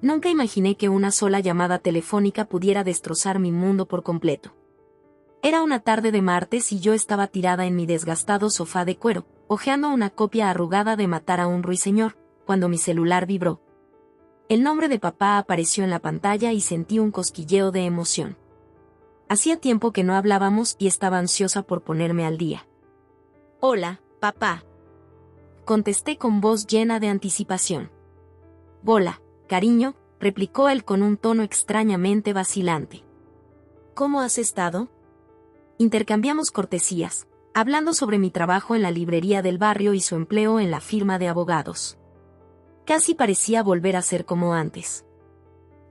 Nunca imaginé que una sola llamada telefónica pudiera destrozar mi mundo por completo. Era una tarde de martes y yo estaba tirada en mi desgastado sofá de cuero, hojeando una copia arrugada de Matar a un ruiseñor, cuando mi celular vibró. El nombre de papá apareció en la pantalla y sentí un cosquilleo de emoción. Hacía tiempo que no hablábamos y estaba ansiosa por ponerme al día. «Hola, papá», contesté con voz llena de anticipación. «Hola, cariño», replicó él con un tono extrañamente vacilante. «¿Cómo has estado?» Intercambiamos cortesías, hablando sobre mi trabajo en la librería del barrio y su empleo en la firma de abogados. Casi parecía volver a ser como antes.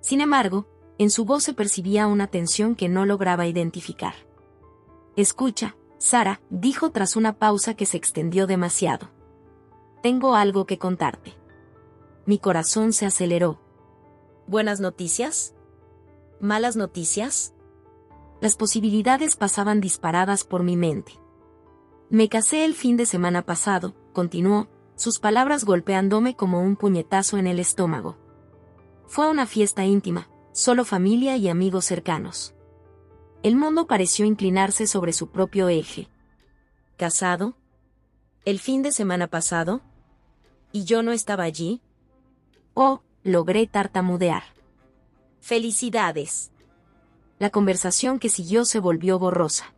Sin embargo, en su voz se percibía una tensión que no lograba identificar. «Escucha, Sara», dijo tras una pausa que se extendió demasiado. «Tengo algo que contarte». Mi corazón se aceleró. ¿Buenas noticias? ¿Malas noticias? Las posibilidades pasaban disparadas por mi mente. Me casé el fin de semana pasado, continuó, sus palabras golpeándome como un puñetazo en el estómago. Fue una fiesta íntima, solo familia y amigos cercanos. El mundo pareció inclinarse sobre su propio eje. ¿Casado? ¿El fin de semana pasado? ¿Y yo no estaba allí? Oh, logré tartamudear. ¡Felicidades! La conversación que siguió se volvió borrosa.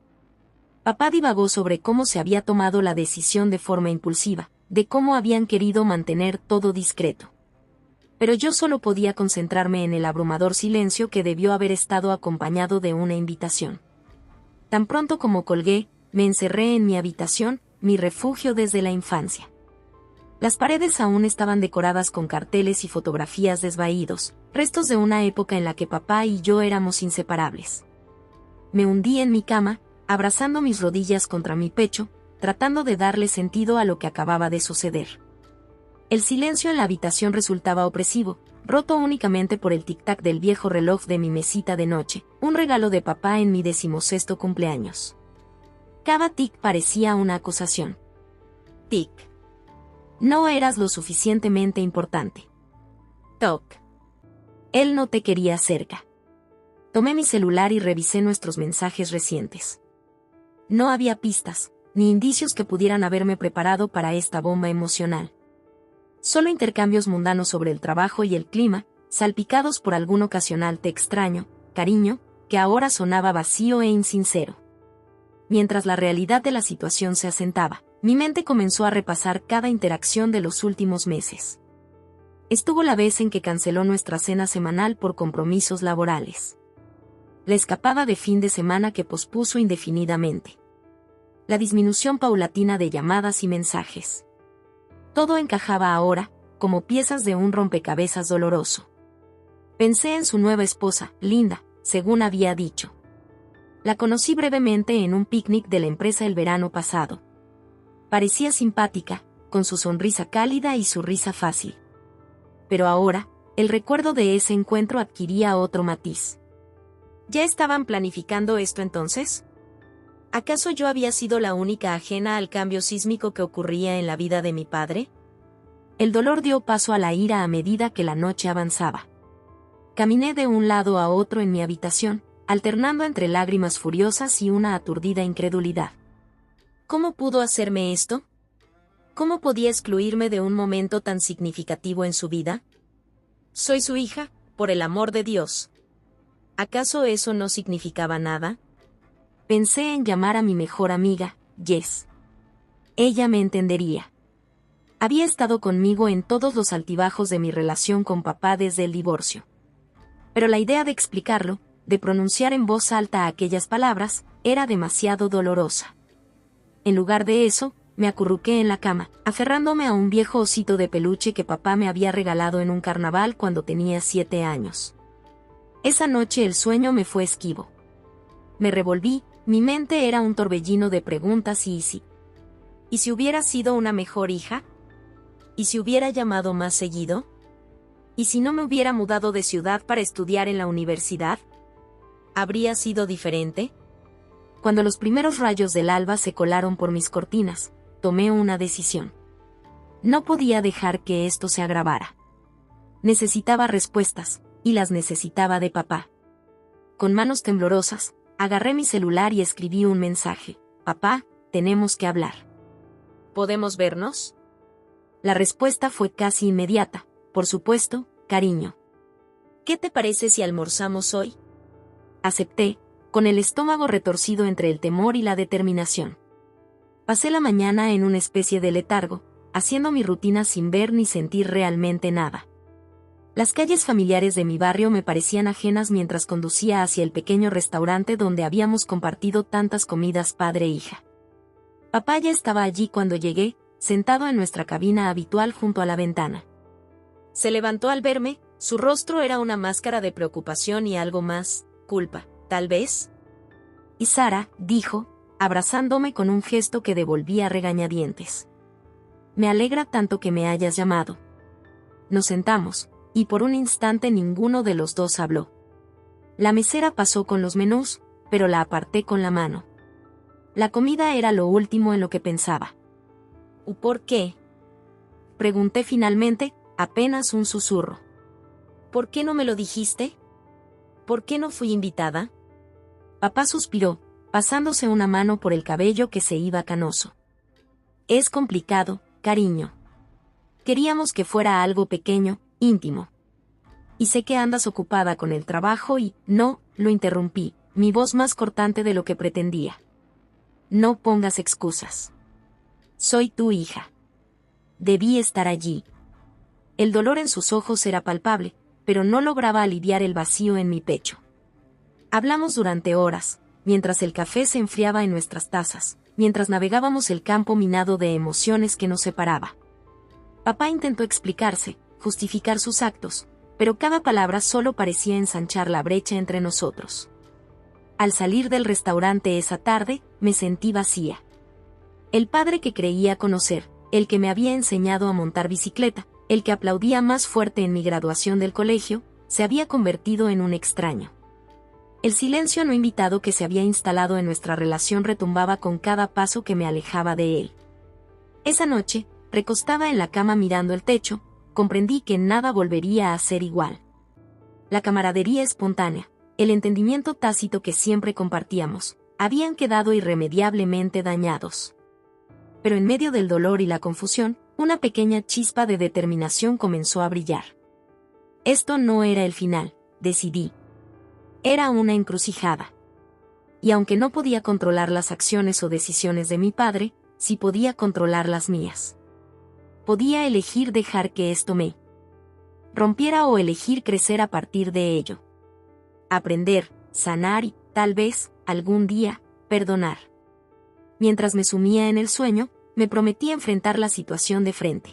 Papá divagó sobre cómo se había tomado la decisión de forma impulsiva, de cómo habían querido mantener todo discreto. Pero yo solo podía concentrarme en el abrumador silencio que debió haber estado acompañado de una invitación. Tan pronto como colgué, me encerré en mi habitación, mi refugio desde la infancia. Las paredes aún estaban decoradas con carteles y fotografías desvaídos, restos de una época en la que papá y yo éramos inseparables. Me hundí en mi cama, abrazando mis rodillas contra mi pecho, tratando de darle sentido a lo que acababa de suceder. El silencio en la habitación resultaba opresivo, roto únicamente por el tic-tac del viejo reloj de mi mesita de noche, un regalo de papá en mi 16º cumpleaños. Cada tic parecía una acusación. Tic. No eras lo suficientemente importante. Toc. Él no te quería cerca. Tomé mi celular y revisé nuestros mensajes recientes. No había pistas, ni indicios que pudieran haberme preparado para esta bomba emocional. Solo intercambios mundanos sobre el trabajo y el clima, salpicados por algún ocasional te extraño, cariño, que ahora sonaba vacío e insincero. Mientras la realidad de la situación se asentaba, mi mente comenzó a repasar cada interacción de los últimos meses. Estuvo la vez en que canceló nuestra cena semanal por compromisos laborales. La escapada de fin de semana que pospuso indefinidamente. La disminución paulatina de llamadas y mensajes. Todo encajaba ahora, como piezas de un rompecabezas doloroso. Pensé en su nueva esposa, Linda, según había dicho. La conocí brevemente en un picnic de la empresa el verano pasado. Parecía simpática, con su sonrisa cálida y su risa fácil. Pero ahora, el recuerdo de ese encuentro adquiría otro matiz. ¿Ya estaban planificando esto entonces? ¿Acaso yo había sido la única ajena al cambio sísmico que ocurría en la vida de mi padre? El dolor dio paso a la ira a medida que la noche avanzaba. Caminé de un lado a otro en mi habitación, alternando entre lágrimas furiosas y una aturdida incredulidad. ¿Cómo pudo hacerme esto? ¿Cómo podía excluirme de un momento tan significativo en su vida? Soy su hija, por el amor de Dios. ¿Acaso eso no significaba nada? Pensé en llamar a mi mejor amiga, Jess. Ella me entendería. Había estado conmigo en todos los altibajos de mi relación con papá desde el divorcio. Pero la idea de explicarlo, de pronunciar en voz alta aquellas palabras, era demasiado dolorosa. En lugar de eso, me acurruqué en la cama, aferrándome a un viejo osito de peluche que papá me había regalado en un carnaval cuando tenía 7 años. Esa noche el sueño me fue esquivo. Me revolví, mi mente era un torbellino de preguntas y si. ¿Y si hubiera sido una mejor hija? ¿Y si hubiera llamado más seguido? ¿Y si no me hubiera mudado de ciudad para estudiar en la universidad? ¿Habría sido diferente? Cuando los primeros rayos del alba se colaron por mis cortinas, tomé una decisión. No podía dejar que esto se agravara. Necesitaba respuestas, y las necesitaba de papá. Con manos temblorosas, agarré mi celular y escribí un mensaje. Papá, tenemos que hablar. ¿Podemos vernos? La respuesta fue casi inmediata. Por supuesto, cariño. ¿Qué te parece si almorzamos hoy? Acepté, con el estómago retorcido entre el temor y la determinación. Pasé la mañana en una especie de letargo, haciendo mi rutina sin ver ni sentir realmente nada. Las calles familiares de mi barrio me parecían ajenas mientras conducía hacia el pequeño restaurante donde habíamos compartido tantas comidas padre e hija. Papá ya estaba allí cuando llegué, sentado en nuestra cabina habitual junto a la ventana. Se levantó al verme, su rostro era una máscara de preocupación y algo más, culpa, tal vez. Y Sara, dijo, abrazándome con un gesto que devolvía regañadientes. Me alegra tanto que me hayas llamado. Nos sentamos, y por un instante ninguno de los dos habló. La mesera pasó con los menús, pero la aparté con la mano. La comida era lo último en lo que pensaba. ¿Por qué? Pregunté finalmente, apenas un susurro. ¿Por qué no me lo dijiste? ¿Por qué no fui invitada? Papá suspiró, pasándose una mano por el cabello que se iba canoso. Es complicado, cariño. Queríamos que fuera algo pequeño, íntimo. Y sé que andas ocupada con el trabajo y, no, lo interrumpí, mi voz más cortante de lo que pretendía. No pongas excusas. Soy tu hija. Debí estar allí. El dolor en sus ojos era palpable, pero no lograba aliviar el vacío en mi pecho. Hablamos durante horas, mientras el café se enfriaba en nuestras tazas, mientras navegábamos el campo minado de emociones que nos separaba. Papá intentó explicarse, justificar sus actos, pero cada palabra solo parecía ensanchar la brecha entre nosotros. Al salir del restaurante esa tarde, me sentí vacía. El padre que creía conocer, el que me había enseñado a montar bicicleta, el que aplaudía más fuerte en mi graduación del colegio, se había convertido en un extraño. El silencio no invitado que se había instalado en nuestra relación retumbaba con cada paso que me alejaba de él. Esa noche, recostada en la cama mirando el techo, comprendí que nada volvería a ser igual. La camaradería espontánea, el entendimiento tácito que siempre compartíamos, habían quedado irremediablemente dañados. Pero en medio del dolor y la confusión, una pequeña chispa de determinación comenzó a brillar. Esto no era el final, decidí. Era una encrucijada. Y aunque no podía controlar las acciones o decisiones de mi padre, sí podía controlar las mías. Podía elegir dejar que esto me rompiera o elegir crecer a partir de ello. Aprender, sanar y, tal vez, algún día, perdonar. Mientras me sumía en el sueño, me prometí enfrentar la situación de frente.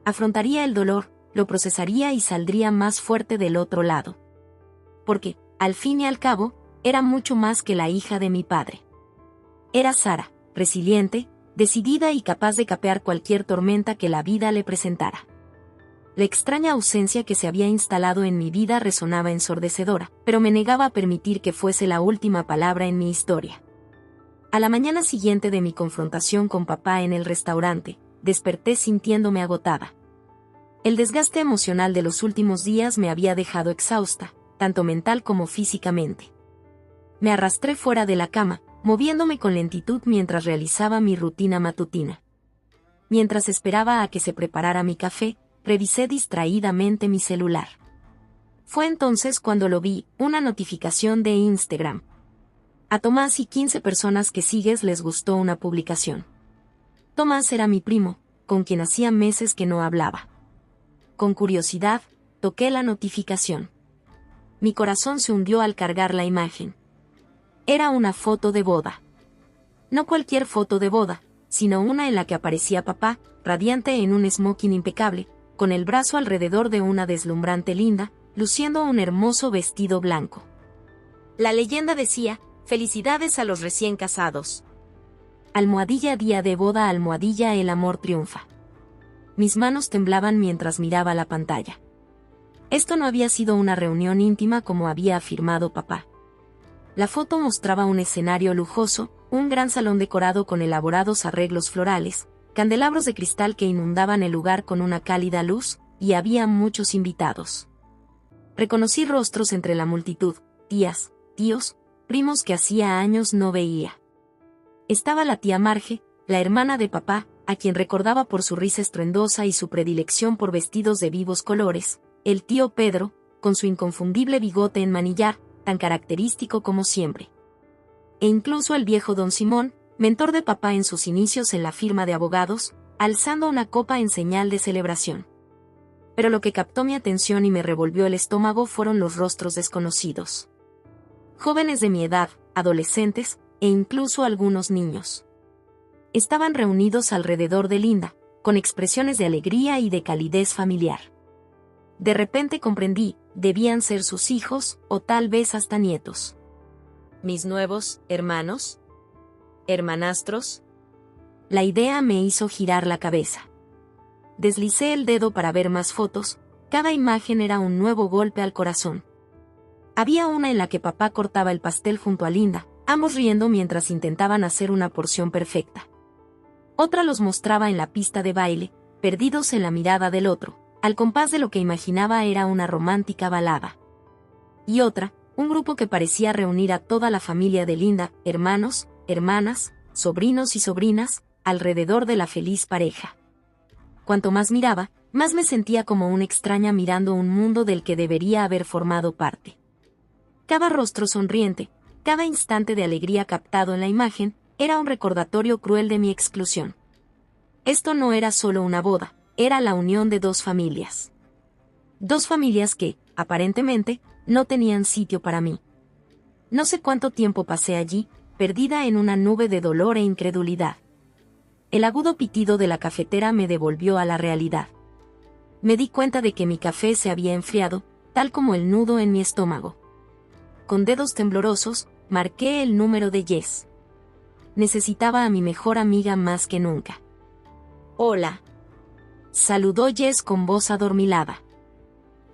Afrontaría el dolor, lo procesaría y saldría más fuerte del otro lado. Porque, al fin y al cabo, era mucho más que la hija de mi padre. Era Sara, resiliente, decidida y capaz de capear cualquier tormenta que la vida le presentara. La extraña ausencia que se había instalado en mi vida resonaba ensordecedora, pero me negaba a permitir que fuese la última palabra en mi historia. A la mañana siguiente de mi confrontación con papá en el restaurante, desperté sintiéndome agotada. El desgaste emocional de los últimos días me había dejado exhausta, tanto mental como físicamente. Me arrastré fuera de la cama, moviéndome con lentitud mientras realizaba mi rutina matutina. Mientras esperaba a que se preparara mi café, revisé distraídamente mi celular. Fue entonces cuando lo vi, una notificación de Instagram. A Tomás y 15 personas que sigues les gustó una publicación. Tomás era mi primo, con quien hacía meses que no hablaba. Con curiosidad, toqué la notificación. Mi corazón se hundió al cargar la imagen. Era una foto de boda. No cualquier foto de boda, sino una en la que aparecía papá, radiante en un smoking impecable, con el brazo alrededor de una deslumbrante linda, luciendo un hermoso vestido blanco. La leyenda decía, felicidades a los recién casados. Almohadilla día de boda, almohadilla el amor triunfa. Mis manos temblaban mientras miraba la pantalla. Esto no había sido una reunión íntima como había afirmado papá. La foto mostraba un escenario lujoso, un gran salón decorado con elaborados arreglos florales, candelabros de cristal que inundaban el lugar con una cálida luz, y había muchos invitados. Reconocí rostros entre la multitud, tías, tíos, primos que hacía años no veía. Estaba la tía Marge, la hermana de papá, a quien recordaba por su risa estruendosa y su predilección por vestidos de vivos colores, el tío Pedro, con su inconfundible bigote en manillar, tan característico como siempre. E incluso el viejo don Simón, mentor de papá en sus inicios en la firma de abogados, alzando una copa en señal de celebración. Pero lo que captó mi atención y me revolvió el estómago fueron los rostros desconocidos. Jóvenes de mi edad, adolescentes, e incluso algunos niños. Estaban reunidos alrededor de Linda, con expresiones de alegría y de calidez familiar. De repente comprendí, debían ser sus hijos, o tal vez hasta nietos. ¿Mis nuevos hermanos? ¿Hermanastros? La idea me hizo girar la cabeza. Deslicé el dedo para ver más fotos, cada imagen era un nuevo golpe al corazón. Había una en la que papá cortaba el pastel junto a Linda, ambos riendo mientras intentaban hacer una porción perfecta. Otra los mostraba en la pista de baile, perdidos en la mirada del otro, al compás de lo que imaginaba era una romántica balada. Y otra, un grupo que parecía reunir a toda la familia de Linda, hermanos, hermanas, sobrinos y sobrinas, alrededor de la feliz pareja. Cuanto más miraba, más me sentía como una extraña mirando un mundo del que debería haber formado parte. Cada rostro sonriente, cada instante de alegría captado en la imagen, era un recordatorio cruel de mi exclusión. Esto no era solo una boda, era la unión de dos familias. Dos familias que, aparentemente, no tenían sitio para mí. No sé cuánto tiempo pasé allí, perdida en una nube de dolor e incredulidad. El agudo pitido de la cafetera me devolvió a la realidad. Me di cuenta de que mi café se había enfriado, tal como el nudo en mi estómago. Con dedos temblorosos, marqué el número de Jess. Necesitaba a mi mejor amiga más que nunca. «Hola», saludó Jess con voz adormilada.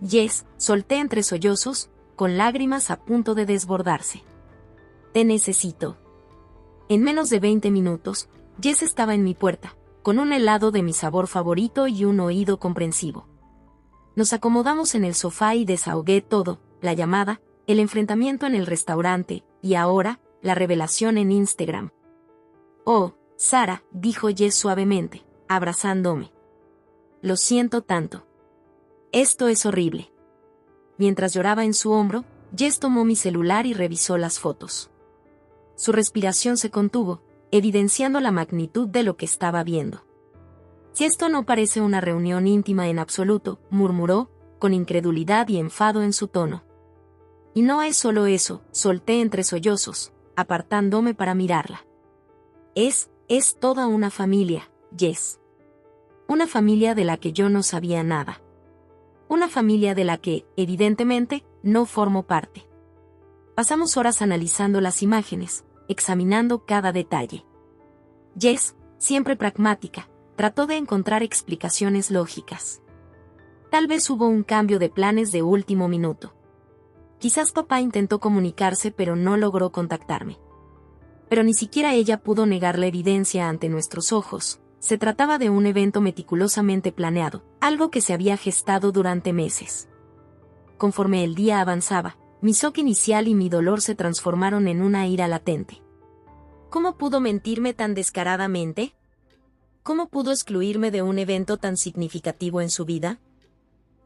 «Jess», solté entre sollozos, con lágrimas a punto de desbordarse. «Te necesito». En menos de 20 minutos, Jess estaba en mi puerta, con un helado de mi sabor favorito y un oído comprensivo. Nos acomodamos en el sofá y desahogué todo, la llamada, el enfrentamiento en el restaurante, y ahora, la revelación en Instagram. «Oh, Sara», dijo Jess suavemente, abrazándome. «Lo siento tanto. Esto es horrible». Mientras lloraba en su hombro, Jess tomó mi celular y revisó las fotos. Su respiración se contuvo, evidenciando la magnitud de lo que estaba viendo. «Si esto no parece una reunión íntima en absoluto», murmuró, con incredulidad y enfado en su tono. «Y no es solo eso», solté entre sollozos, apartándome para mirarla. Es toda una familia, Jess. Una familia de la que yo no sabía nada. Una familia de la que, evidentemente, no formo parte. Pasamos horas analizando las imágenes, examinando cada detalle. Jess, siempre pragmática, trató de encontrar explicaciones lógicas. Tal vez hubo un cambio de planes de último minuto. Quizás papá intentó comunicarse pero no logró contactarme. Pero ni siquiera ella pudo negar la evidencia ante nuestros ojos. Se trataba de un evento meticulosamente planeado, algo que se había gestado durante meses. Conforme el día avanzaba, mi shock inicial y mi dolor se transformaron en una ira latente. ¿Cómo pudo mentirme tan descaradamente? ¿Cómo pudo excluirme de un evento tan significativo en su vida?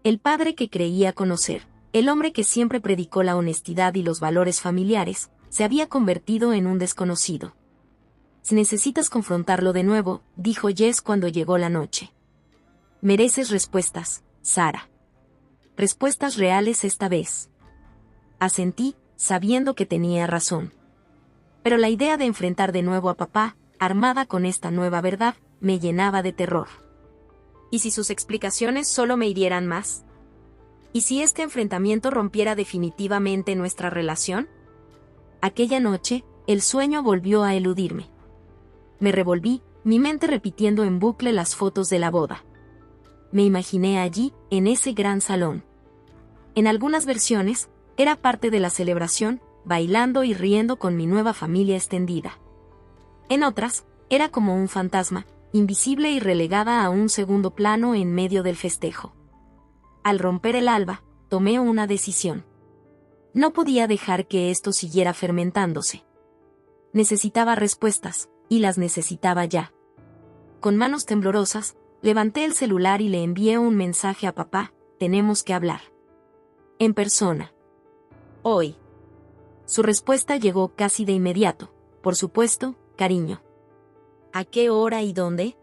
El padre que creía conocer, el hombre que siempre predicó la honestidad y los valores familiares, se había convertido en un desconocido. «Si necesitas confrontarlo de nuevo», dijo Jess cuando llegó la noche. «Mereces respuestas, Sara. Respuestas reales esta vez». Asentí, sabiendo que tenía razón. Pero la idea de enfrentar de nuevo a papá, armada con esta nueva verdad, me llenaba de terror. ¿Y si sus explicaciones solo me hirieran más? ¿Y si este enfrentamiento rompiera definitivamente nuestra relación? Aquella noche, el sueño volvió a eludirme. Me revolví, mi mente repitiendo en bucle las fotos de la boda. Me imaginé allí, en ese gran salón. En algunas versiones, era parte de la celebración, bailando y riendo con mi nueva familia extendida. En otras, era como un fantasma, invisible y relegada a un segundo plano en medio del festejo. Al romper el alba, tomé una decisión. No podía dejar que esto siguiera fermentándose. Necesitaba respuestas, y las necesitaba ya. Con manos temblorosas, levanté el celular y le envié un mensaje a papá: tenemos que hablar. En persona. Hoy. Su respuesta llegó casi de inmediato: por supuesto, cariño. ¿A qué hora y dónde?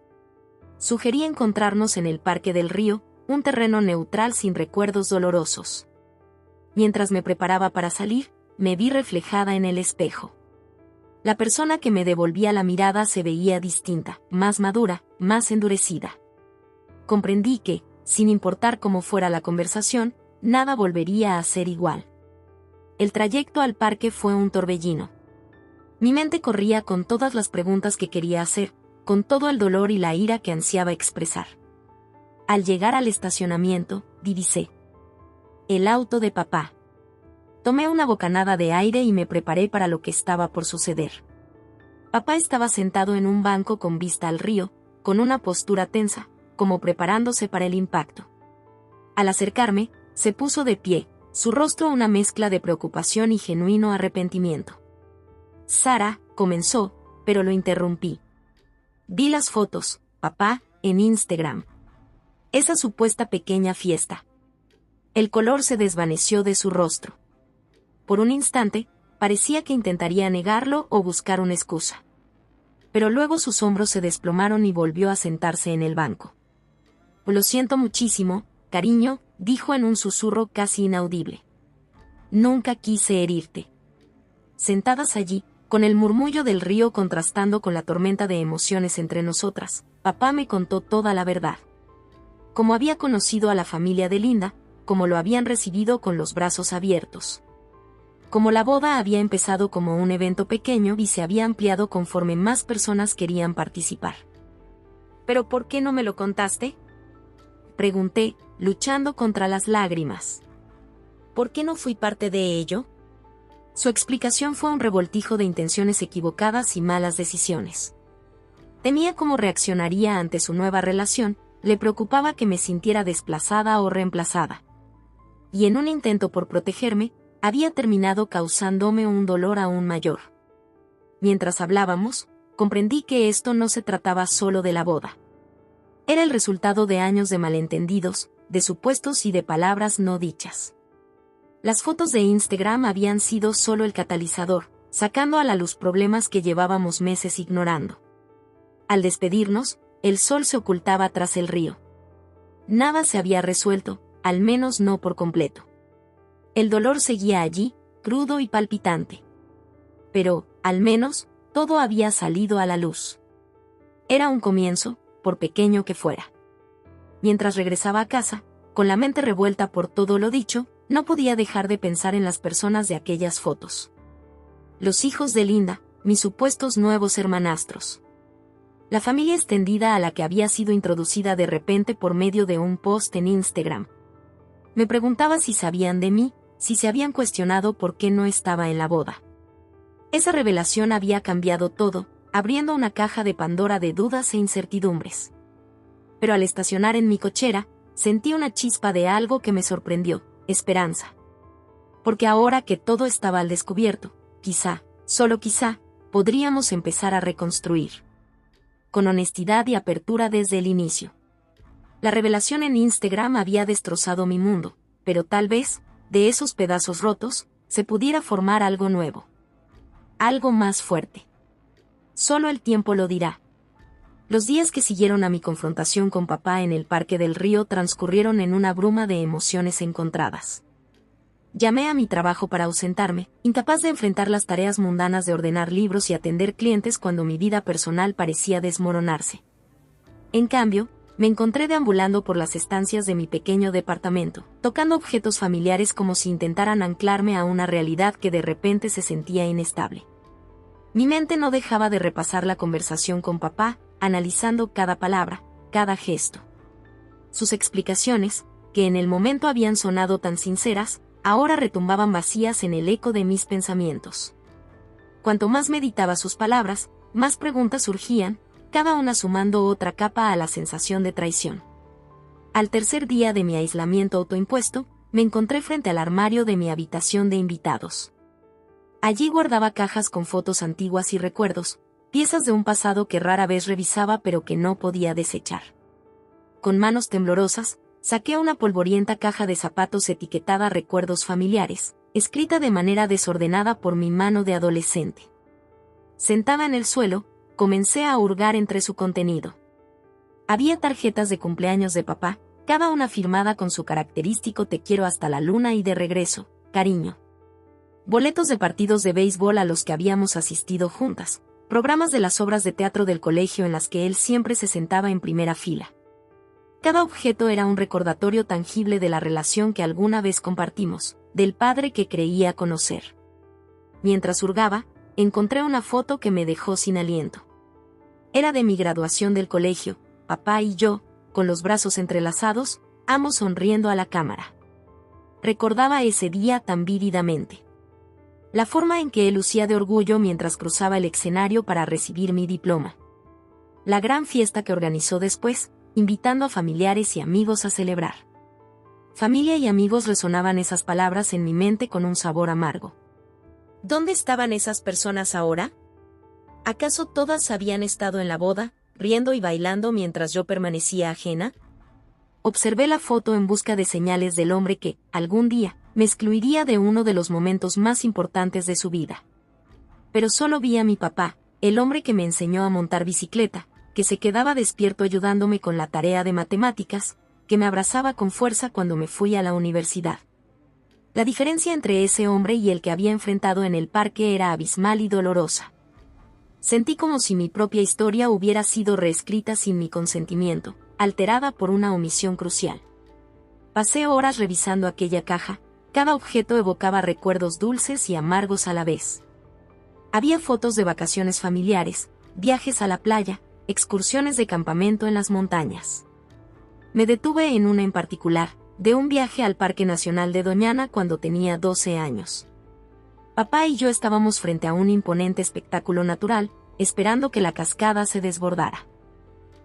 Sugerí encontrarnos en el Parque del Río, un terreno neutral sin recuerdos dolorosos. Mientras me preparaba para salir, me vi reflejada en el espejo. La persona que me devolvía la mirada se veía distinta, más madura, más endurecida. Comprendí que, sin importar cómo fuera la conversación, nada volvería a ser igual. El trayecto al parque fue un torbellino. Mi mente corría con todas las preguntas que quería hacer, con todo el dolor y la ira que ansiaba expresar. Al llegar al estacionamiento, divisé el auto de papá. Tomé una bocanada de aire y me preparé para lo que estaba por suceder. Papá estaba sentado en un banco con vista al río, con una postura tensa, como preparándose para el impacto. Al acercarme, se puso de pie, su rostro una mezcla de preocupación y genuino arrepentimiento. Sara, comenzó, pero lo interrumpí. Vi las fotos, papá, en Instagram. Esa supuesta pequeña fiesta. El color se desvaneció de su rostro. Por un instante, parecía que intentaría negarlo o buscar una excusa. Pero luego sus hombros se desplomaron y volvió a sentarse en el banco. Lo siento muchísimo, cariño, dijo en un susurro casi inaudible. Nunca quise herirte. Sentadas allí, con el murmullo del río contrastando con la tormenta de emociones entre nosotras, papá me contó toda la verdad. Cómo había conocido a la familia de Linda, cómo lo habían recibido con los brazos abiertos. Como la boda había empezado como un evento pequeño y se había ampliado conforme más personas querían participar. ¿Pero por qué no me lo contaste?, pregunté, luchando contra las lágrimas. ¿Por qué no fui parte de ello? Su explicación fue un revoltijo de intenciones equivocadas y malas decisiones. Temía cómo reaccionaría ante su nueva relación, le preocupaba que me sintiera desplazada o reemplazada. Y en un intento por protegerme, había terminado causándome un dolor aún mayor. Mientras hablábamos, comprendí que esto no se trataba solo de la boda. Era el resultado de años de malentendidos, de supuestos y de palabras no dichas. Las fotos de Instagram habían sido solo el catalizador, sacando a la luz problemas que llevábamos meses ignorando. Al despedirnos, el sol se ocultaba tras el río. Nada se había resuelto, al menos no por completo. El dolor seguía allí, crudo y palpitante. Pero, al menos, todo había salido a la luz. Era un comienzo, por pequeño que fuera. Mientras regresaba a casa, con la mente revuelta por todo lo dicho, no podía dejar de pensar en las personas de aquellas fotos. Los hijos de Linda, mis supuestos nuevos hermanastros. La familia extendida a la que había sido introducida de repente por medio de un post en Instagram. Me preguntaba si sabían de mí, si se habían cuestionado por qué no estaba en la boda. Esa revelación había cambiado todo, abriendo una caja de Pandora de dudas e incertidumbres. Pero al estacionar en mi cochera, sentí una chispa de algo que me sorprendió: esperanza. Porque ahora que todo estaba al descubierto, quizá, solo quizá, podríamos empezar a reconstruir. Con honestidad y apertura desde el inicio. La revelación en Instagram había destrozado mi mundo, pero tal vez, de esos pedazos rotos, se pudiera formar algo nuevo. Algo más fuerte. Solo el tiempo lo dirá. Los días que siguieron a mi confrontación con papá en el Parque del Río transcurrieron en una bruma de emociones encontradas. Llamé a mi trabajo para ausentarme, incapaz de enfrentar las tareas mundanas de ordenar libros y atender clientes cuando mi vida personal parecía desmoronarse. En cambio, me encontré deambulando por las estancias de mi pequeño departamento, tocando objetos familiares como si intentaran anclarme a una realidad que de repente se sentía inestable. Mi mente no dejaba de repasar la conversación con papá, analizando cada palabra, cada gesto. Sus explicaciones, que en el momento habían sonado tan sinceras, ahora retumbaban vacías en el eco de mis pensamientos. Cuanto más meditaba sus palabras, más preguntas surgían, cada una sumando otra capa a la sensación de traición. Al tercer día de mi aislamiento autoimpuesto, me encontré frente al armario de mi habitación de invitados. Allí guardaba cajas con fotos antiguas y recuerdos, piezas de un pasado que rara vez revisaba pero que no podía desechar. Con manos temblorosas, saqué una polvorienta caja de zapatos etiquetada Recuerdos familiares, escrita de manera desordenada por mi mano de adolescente. Sentada en el suelo, comencé a hurgar entre su contenido. Había tarjetas de cumpleaños de papá, cada una firmada con su característico "te quiero hasta la luna y de regreso, cariño". Boletos de partidos de béisbol a los que habíamos asistido juntas, programas de las obras de teatro del colegio en las que él siempre se sentaba en primera fila. Cada objeto era un recordatorio tangible de la relación que alguna vez compartimos, del padre que creía conocer. Mientras hurgaba, encontré una foto que me dejó sin aliento. Era de mi graduación del colegio, papá y yo, con los brazos entrelazados, ambos sonriendo a la cámara. Recordaba ese día tan vívidamente. La forma en que él lucía de orgullo mientras cruzaba el escenario para recibir mi diploma. La gran fiesta que organizó después, invitando a familiares y amigos a celebrar. Familia y amigos resonaban esas palabras en mi mente con un sabor amargo. ¿Dónde estaban esas personas ahora? ¿Acaso todas habían estado en la boda, riendo y bailando mientras yo permanecía ajena? Observé la foto en busca de señales del hombre que, algún día, me excluiría de uno de los momentos más importantes de su vida. Pero solo vi a mi papá, el hombre que me enseñó a montar bicicleta, que se quedaba despierto ayudándome con la tarea de matemáticas, que me abrazaba con fuerza cuando me fui a la universidad. La diferencia entre ese hombre y el que había enfrentado en el parque era abismal y dolorosa. Sentí como si mi propia historia hubiera sido reescrita sin mi consentimiento, alterada por una omisión crucial. Pasé horas revisando aquella caja, cada objeto evocaba recuerdos dulces y amargos a la vez. Había fotos de vacaciones familiares, viajes a la playa, excursiones de campamento en las montañas. Me detuve en una en particular, de un viaje al Parque Nacional de Doñana cuando tenía 12 años. Papá y yo estábamos frente a un imponente espectáculo natural, esperando que la cascada se desbordara.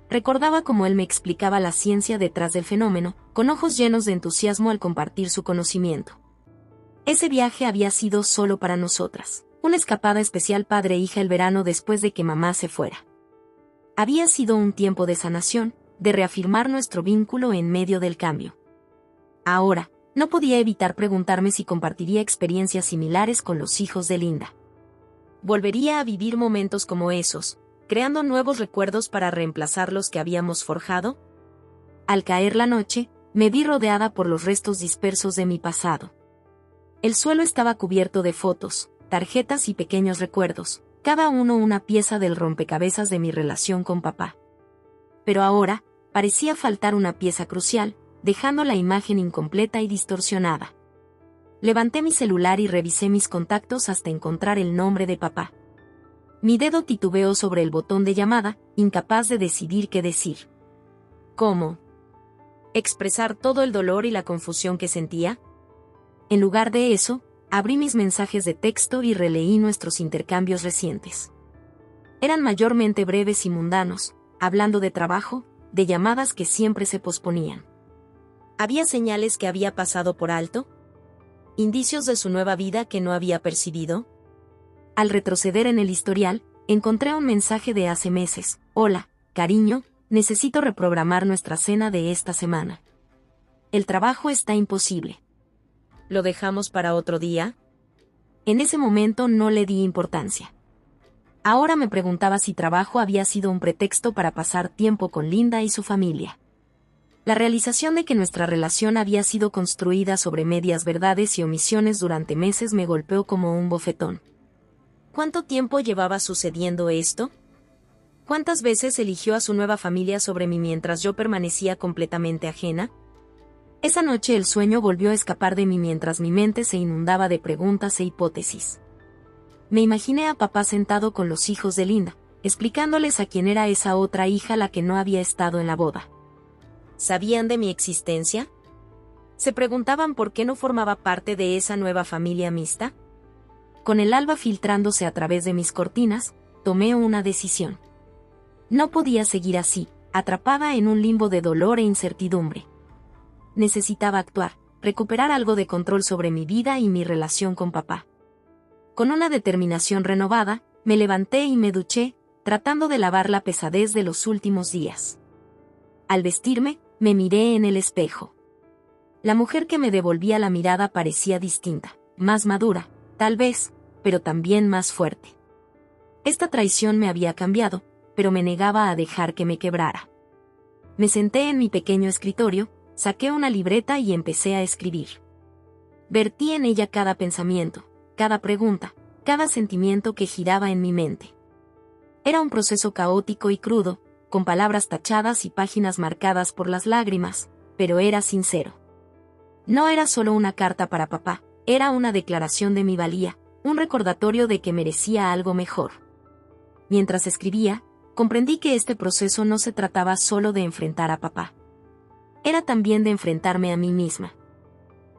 Recordaba cómo él me explicaba la ciencia detrás del fenómeno, con ojos llenos de entusiasmo al compartir su conocimiento. Ese viaje había sido solo para nosotras, una escapada especial padre e hija el verano después de que mamá se fuera. Había sido un tiempo de sanación, de reafirmar nuestro vínculo en medio del cambio. Ahora, no podía evitar preguntarme si compartiría experiencias similares con los hijos de Linda. ¿Volvería a vivir momentos como esos, creando nuevos recuerdos para reemplazar los que habíamos forjado? Al caer la noche, me vi rodeada por los restos dispersos de mi pasado. El suelo estaba cubierto de fotos, tarjetas y pequeños recuerdos, cada uno una pieza del rompecabezas de mi relación con papá. Pero ahora, parecía faltar una pieza crucial, dejando la imagen incompleta y distorsionada. Levanté mi celular y revisé mis contactos hasta encontrar el nombre de papá. Mi dedo titubeó sobre el botón de llamada, incapaz de decidir qué decir. ¿Cómo expresar todo el dolor y la confusión que sentía? En lugar de eso, abrí mis mensajes de texto y releí nuestros intercambios recientes. Eran mayormente breves y mundanos, hablando de trabajo, de llamadas que siempre se posponían. ¿Había señales que había pasado por alto? ¿Indicios de su nueva vida que no había percibido? Al retroceder en el historial, encontré un mensaje de hace meses. Hola, cariño, necesito reprogramar nuestra cena de esta semana. El trabajo está imposible. ¿Lo dejamos para otro día? En ese momento no le di importancia. Ahora me preguntaba si trabajo había sido un pretexto para pasar tiempo con Linda y su familia. La realización de que nuestra relación había sido construida sobre medias verdades y omisiones durante meses me golpeó como un bofetón. ¿Cuánto tiempo llevaba sucediendo esto? ¿Cuántas veces eligió a su nueva familia sobre mí mientras yo permanecía completamente ajena? Esa noche el sueño volvió a escapar de mí mientras mi mente se inundaba de preguntas e hipótesis. Me imaginé a papá sentado con los hijos de Linda, explicándoles a quién era esa otra hija la que no había estado en la boda. ¿Sabían de mi existencia? ¿Se preguntaban por qué no formaba parte de esa nueva familia mixta? Con el alba filtrándose a través de mis cortinas, tomé una decisión. No podía seguir así, atrapada en un limbo de dolor e incertidumbre. necesitaba actuar, recuperar algo de control sobre mi vida y mi relación con papá. Con una determinación renovada, me levanté y me duché, tratando de lavar la pesadez de los últimos días. Al vestirme, me miré en el espejo. La mujer que me devolvía la mirada parecía distinta, más madura, tal vez, pero también más fuerte. Esta traición me había cambiado, pero me negaba a dejar que me quebrara. Me senté en mi pequeño escritorio, saqué una libreta y empecé a escribir. Vertí en ella cada pensamiento, cada pregunta, cada sentimiento que giraba en mi mente. Era un proceso caótico y crudo, con palabras tachadas y páginas marcadas por las lágrimas, pero era sincero. No era solo una carta para papá, era una declaración de mi valía, un recordatorio de que merecía algo mejor. Mientras escribía, comprendí que este proceso no se trataba solo de enfrentar a papá. Era también de enfrentarme a mí misma.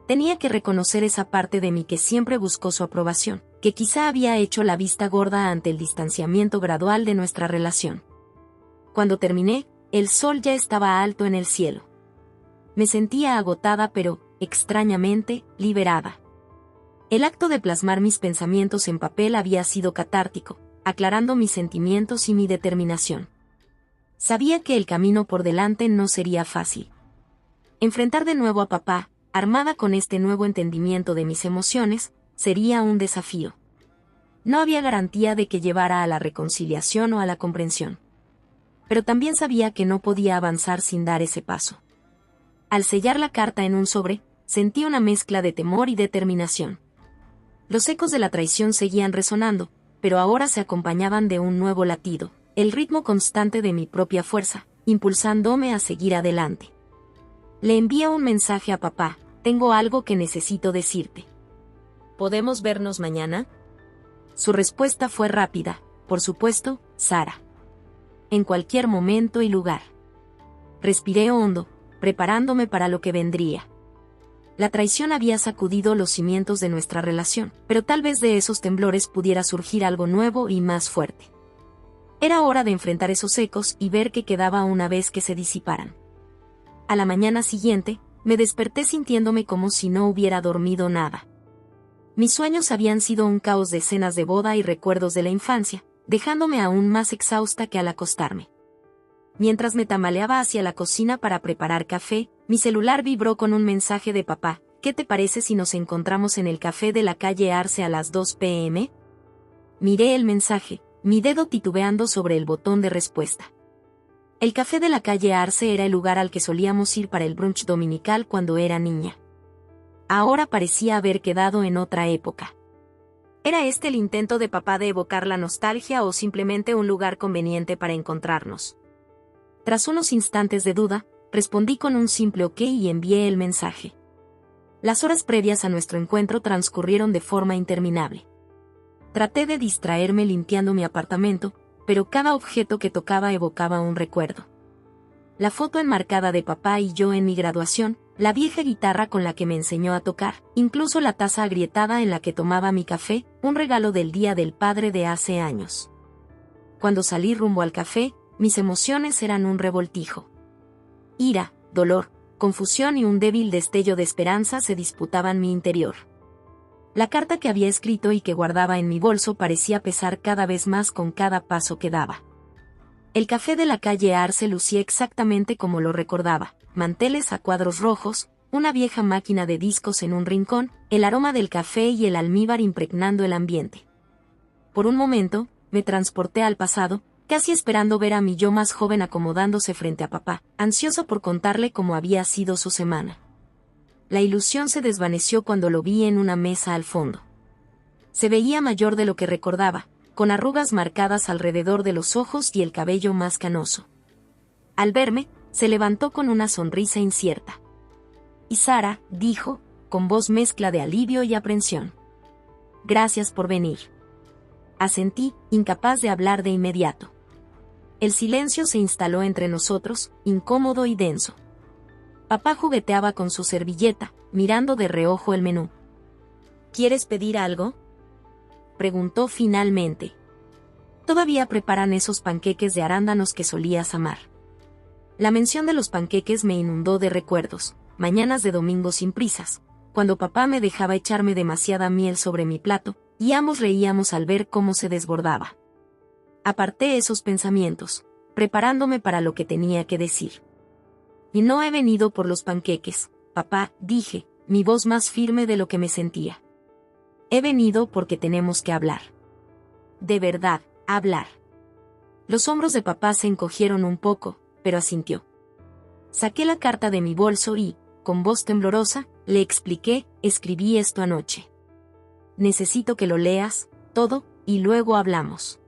Tenía que reconocer esa parte de mí que siempre buscó su aprobación, que quizá había hecho la vista gorda ante el distanciamiento gradual de nuestra relación. Cuando terminé, el sol ya estaba alto en el cielo. Me sentía agotada pero, extrañamente, liberada. El acto de plasmar mis pensamientos en papel había sido catártico, aclarando mis sentimientos y mi determinación. Sabía que el camino por delante no sería fácil. Enfrentar de nuevo a papá, armada con este nuevo entendimiento de mis emociones, sería un desafío. No había garantía de que llevara a la reconciliación o a la comprensión. Pero también sabía que no podía avanzar sin dar ese paso. Al sellar la carta en un sobre, sentí una mezcla de temor y determinación. Los ecos de la traición seguían resonando, pero ahora se acompañaban de un nuevo latido, el ritmo constante de mi propia fuerza, impulsándome a seguir adelante. Le envié un mensaje a papá: tengo algo que necesito decirte. ¿Podemos vernos mañana? Su respuesta fue rápida: por supuesto, Sara. En cualquier momento y lugar. Respiré hondo, preparándome para lo que vendría. La traición había sacudido los cimientos de nuestra relación, pero tal vez de esos temblores pudiera surgir algo nuevo y más fuerte. Era hora de enfrentar esos ecos y ver qué quedaba una vez que se disiparan. A la mañana siguiente, me desperté sintiéndome como si no hubiera dormido nada. Mis sueños habían sido un caos de escenas de boda y recuerdos de la infancia, dejándome aún más exhausta que al acostarme. Mientras me tambaleaba hacia la cocina para preparar café, mi celular vibró con un mensaje de papá: ¿qué te parece si nos encontramos en el café de la calle Arce a las 2 p.m? Miré el mensaje, mi dedo titubeando sobre el botón de respuesta. El café de la calle Arce era el lugar al que solíamos ir para el brunch dominical cuando era niña. Ahora parecía haber quedado en otra época. ¿Era este el intento de papá de evocar la nostalgia o simplemente un lugar conveniente para encontrarnos? Tras unos instantes de duda, respondí con un simple ok y envié el mensaje. Las horas previas a nuestro encuentro transcurrieron de forma interminable. Traté de distraerme limpiando mi apartamento, pero cada objeto que tocaba evocaba un recuerdo. La foto enmarcada de papá y yo en mi graduación, la vieja guitarra con la que me enseñó a tocar, incluso la taza agrietada en la que tomaba mi café, un regalo del Día del Padre de hace años. Cuando salí rumbo al café, mis emociones eran un revoltijo. Ira, dolor, confusión y un débil destello de esperanza se disputaban mi interior. La carta que había escrito y que guardaba en mi bolso parecía pesar cada vez más con cada paso que daba. El café de la calle Arce lucía exactamente como lo recordaba: manteles a cuadros rojos, una vieja máquina de discos en un rincón, el aroma del café y el almíbar impregnando el ambiente. Por un momento, me transporté al pasado, casi esperando ver a mi yo más joven acomodándose frente a papá, ansioso por contarle cómo había sido su semana. La ilusión se desvaneció cuando lo vi en una mesa al fondo. Se veía mayor de lo que recordaba, con arrugas marcadas alrededor de los ojos y el cabello más canoso. Al verme, se levantó con una sonrisa incierta. «Y Sara», dijo, con voz mezcla de alivio y aprensión. «Gracias por venir». Asentí, incapaz de hablar de inmediato. El silencio se instaló entre nosotros, incómodo y denso. Papá jugueteaba con su servilleta, mirando de reojo el menú. «¿Quieres pedir algo?», preguntó finalmente. «Todavía preparan esos panqueques de arándanos que solías amar». La mención de los panqueques me inundó de recuerdos. mañanas de domingo sin prisas, cuando papá me dejaba echarme demasiada miel sobre mi plato, y ambos reíamos al ver cómo se desbordaba. Aparté esos pensamientos, preparándome para lo que tenía que decir. Y no he venido por los panqueques, papá, dije, mi voz más firme de lo que me sentía. He venido porque tenemos que hablar. De verdad, hablar. Los hombros de papá se encogieron un poco, pero asintió. Saqué la carta de mi bolso y, con voz temblorosa, le expliqué, escribí esto anoche. Necesito que lo leas, todo, y luego hablamos.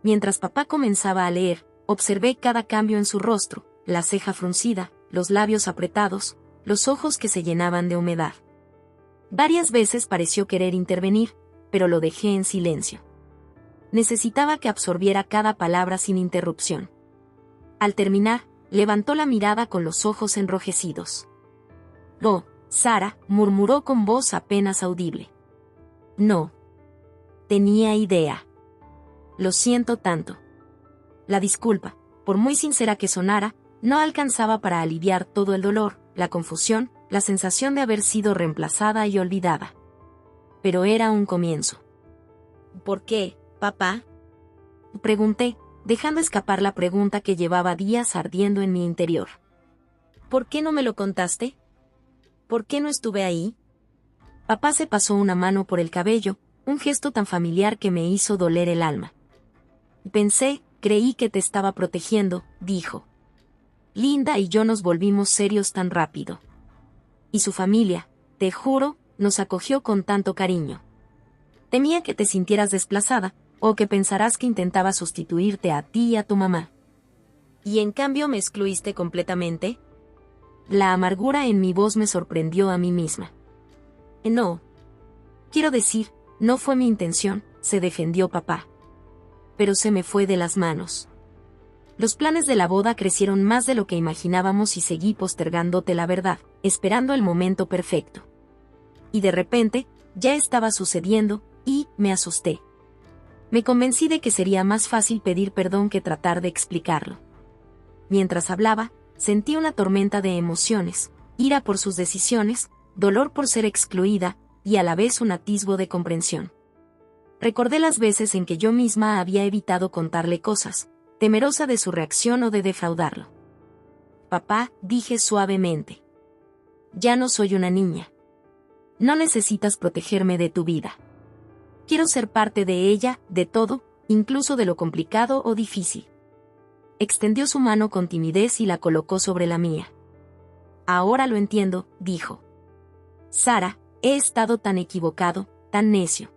Mientras papá comenzaba a leer, observé cada cambio en su rostro, la ceja fruncida, los labios apretados, los ojos que se llenaban de humedad. Varias veces pareció querer intervenir, pero lo dejé en silencio. Necesitaba que absorbiera cada palabra sin interrupción. Al terminar, levantó la mirada con los ojos enrojecidos. «Oh, Sara», murmuró con voz apenas audible. «No. Tenía idea. Lo siento tanto». La disculpa, por muy sincera que sonara, no alcanzaba para aliviar todo el dolor, la confusión, la sensación de haber sido reemplazada y olvidada. Pero era un comienzo. «¿Por qué, papá?», pregunté, dejando escapar la pregunta que llevaba días ardiendo en mi interior. «¿Por qué no me lo contaste? ¿Por qué no estuve ahí?». Papá se pasó una mano por el cabello, un gesto tan familiar que me hizo doler el alma. Creí que te estaba protegiendo», dijo. «Linda y yo nos volvimos serios tan rápido. Y su familia, te juro, nos acogió con tanto cariño. Temía que te sintieras desplazada, o que pensarás que intentaba sustituirte a ti y a tu mamá. ¿Y en cambio me excluiste completamente?». La amargura en mi voz me sorprendió a mí misma. «No. Quiero decir, no fue mi intención», se defendió papá. «Pero se me fue de las manos. Los planes de la boda crecieron más de lo que imaginábamos y seguí postergándote la verdad, esperando el momento perfecto. Y de repente, ya estaba sucediendo, y me asusté. Me convencí de que sería más fácil pedir perdón que tratar de explicarlo. Mientras hablaba, sentí una tormenta de emociones, ira por sus decisiones, dolor por ser excluida, y a la vez un atisbo de comprensión. Recordé las veces en que yo misma había evitado contarle cosas, temerosa de su reacción o de defraudarlo. «Papá», dije suavemente. «Ya no soy una niña. No necesitas protegerme de tu vida. Quiero ser parte de ella, de todo, incluso de lo complicado o difícil». Extendió su mano con timidez y la colocó sobre la mía. «Ahora lo entiendo», dijo. «Sara, he estado tan equivocado, tan necio.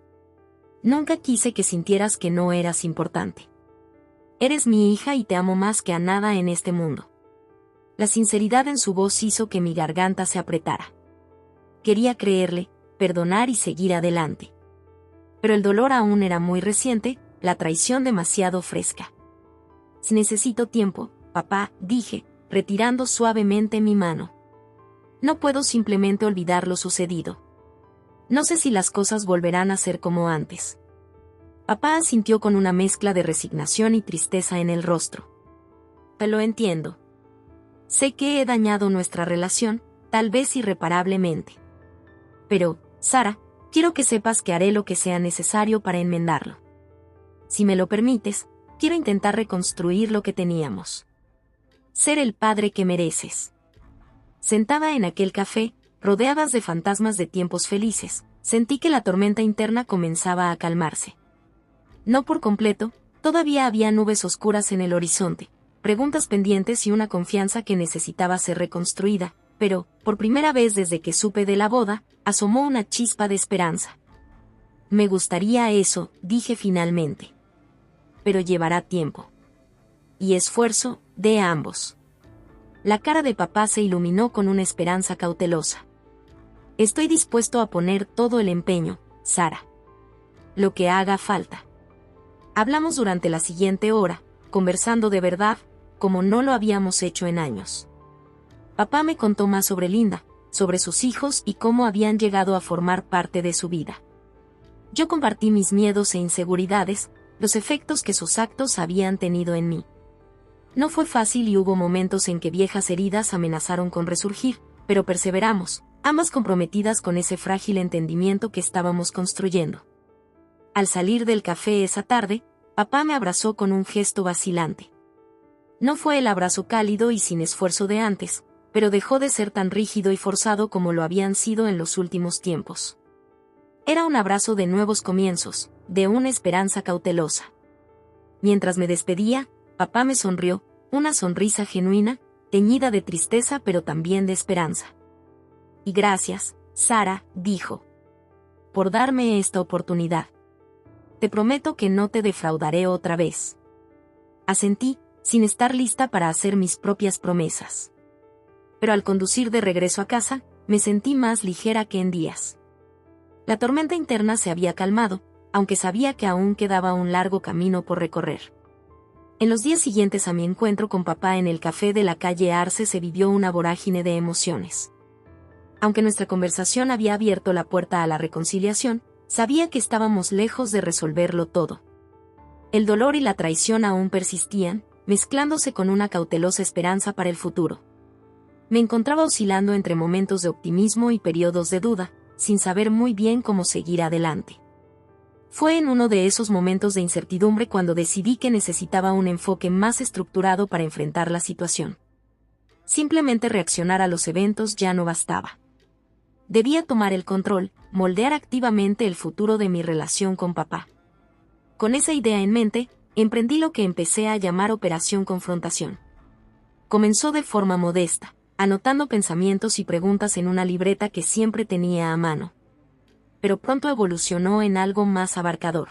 Nunca quise que sintieras que no eras importante. Eres mi hija y te amo más que a nada en este mundo». La sinceridad en su voz hizo que mi garganta se apretara. Quería creerle, perdonar y seguir adelante. Pero el dolor aún era muy reciente, la traición demasiado fresca. «Si necesito tiempo, papá», dije, retirando suavemente mi mano. «No puedo simplemente olvidar lo sucedido. No sé si las cosas volverán a ser como antes». Papá asintió con una mezcla de resignación y tristeza en el rostro. «Te lo entiendo. Sé que he dañado nuestra relación, tal vez irreparablemente. Pero, Sara, quiero que sepas que haré lo que sea necesario para enmendarlo. Si me lo permites, quiero intentar reconstruir lo que teníamos. Ser el padre que mereces». Sentada en aquel café, rodeadas de fantasmas de tiempos felices, sentí que la tormenta interna comenzaba a calmarse. No por completo, todavía había nubes oscuras en el horizonte, preguntas pendientes y una confianza que necesitaba ser reconstruida, pero, por primera vez desde que supe de la boda, asomó una chispa de esperanza. «Me gustaría eso», dije finalmente. «Pero llevará tiempo. Y esfuerzo, de ambos». La cara de papá se iluminó con una esperanza cautelosa. «Estoy dispuesto a poner todo el empeño, Sara. Lo que haga falta». Hablamos durante la siguiente hora, conversando de verdad, como no lo habíamos hecho en años. Papá me contó más sobre Linda, sobre sus hijos y cómo habían llegado a formar parte de su vida. Yo compartí mis miedos e inseguridades, los efectos que sus actos habían tenido en mí. No fue fácil y hubo momentos en que viejas heridas amenazaron con resurgir, Pero perseveramos, ambas comprometidas con ese frágil entendimiento que estábamos construyendo. Al salir del café esa tarde, papá me abrazó con un gesto vacilante. No fue el abrazo cálido y sin esfuerzo de antes, pero dejó de ser tan rígido y forzado como lo habían sido en los últimos tiempos. Era un abrazo de nuevos comienzos, de una esperanza cautelosa. Mientras me despedía, papá me sonrió, una sonrisa genuina, teñida de tristeza pero también de esperanza. Y gracias, Sara, dijo, por darme esta oportunidad. Te prometo que no te defraudaré otra vez. Asentí, sin estar lista para hacer mis propias promesas. Pero al conducir de regreso a casa, me sentí más ligera que en días. La tormenta interna se había calmado, aunque sabía que aún quedaba un largo camino por recorrer. En los días siguientes a mi encuentro con papá en el café de la calle Arce se vivió una vorágine de emociones. Aunque nuestra conversación había abierto la puerta a la reconciliación, sabía que estábamos lejos de resolverlo todo. El dolor y la traición aún persistían, mezclándose con una cautelosa esperanza para el futuro. Me encontraba oscilando entre momentos de optimismo y periodos de duda, sin saber muy bien cómo seguir adelante. Fue en uno de esos momentos de incertidumbre cuando decidí que necesitaba un enfoque más estructurado para enfrentar la situación. Simplemente reaccionar a los eventos ya no bastaba. Debía tomar el control, moldear activamente el futuro de mi relación con papá. Con esa idea en mente, emprendí lo que empecé a llamar Operación Confrontación. Comenzó de forma modesta, anotando pensamientos y preguntas en una libreta que siempre tenía a mano. Pero pronto evolucionó en algo más abarcador.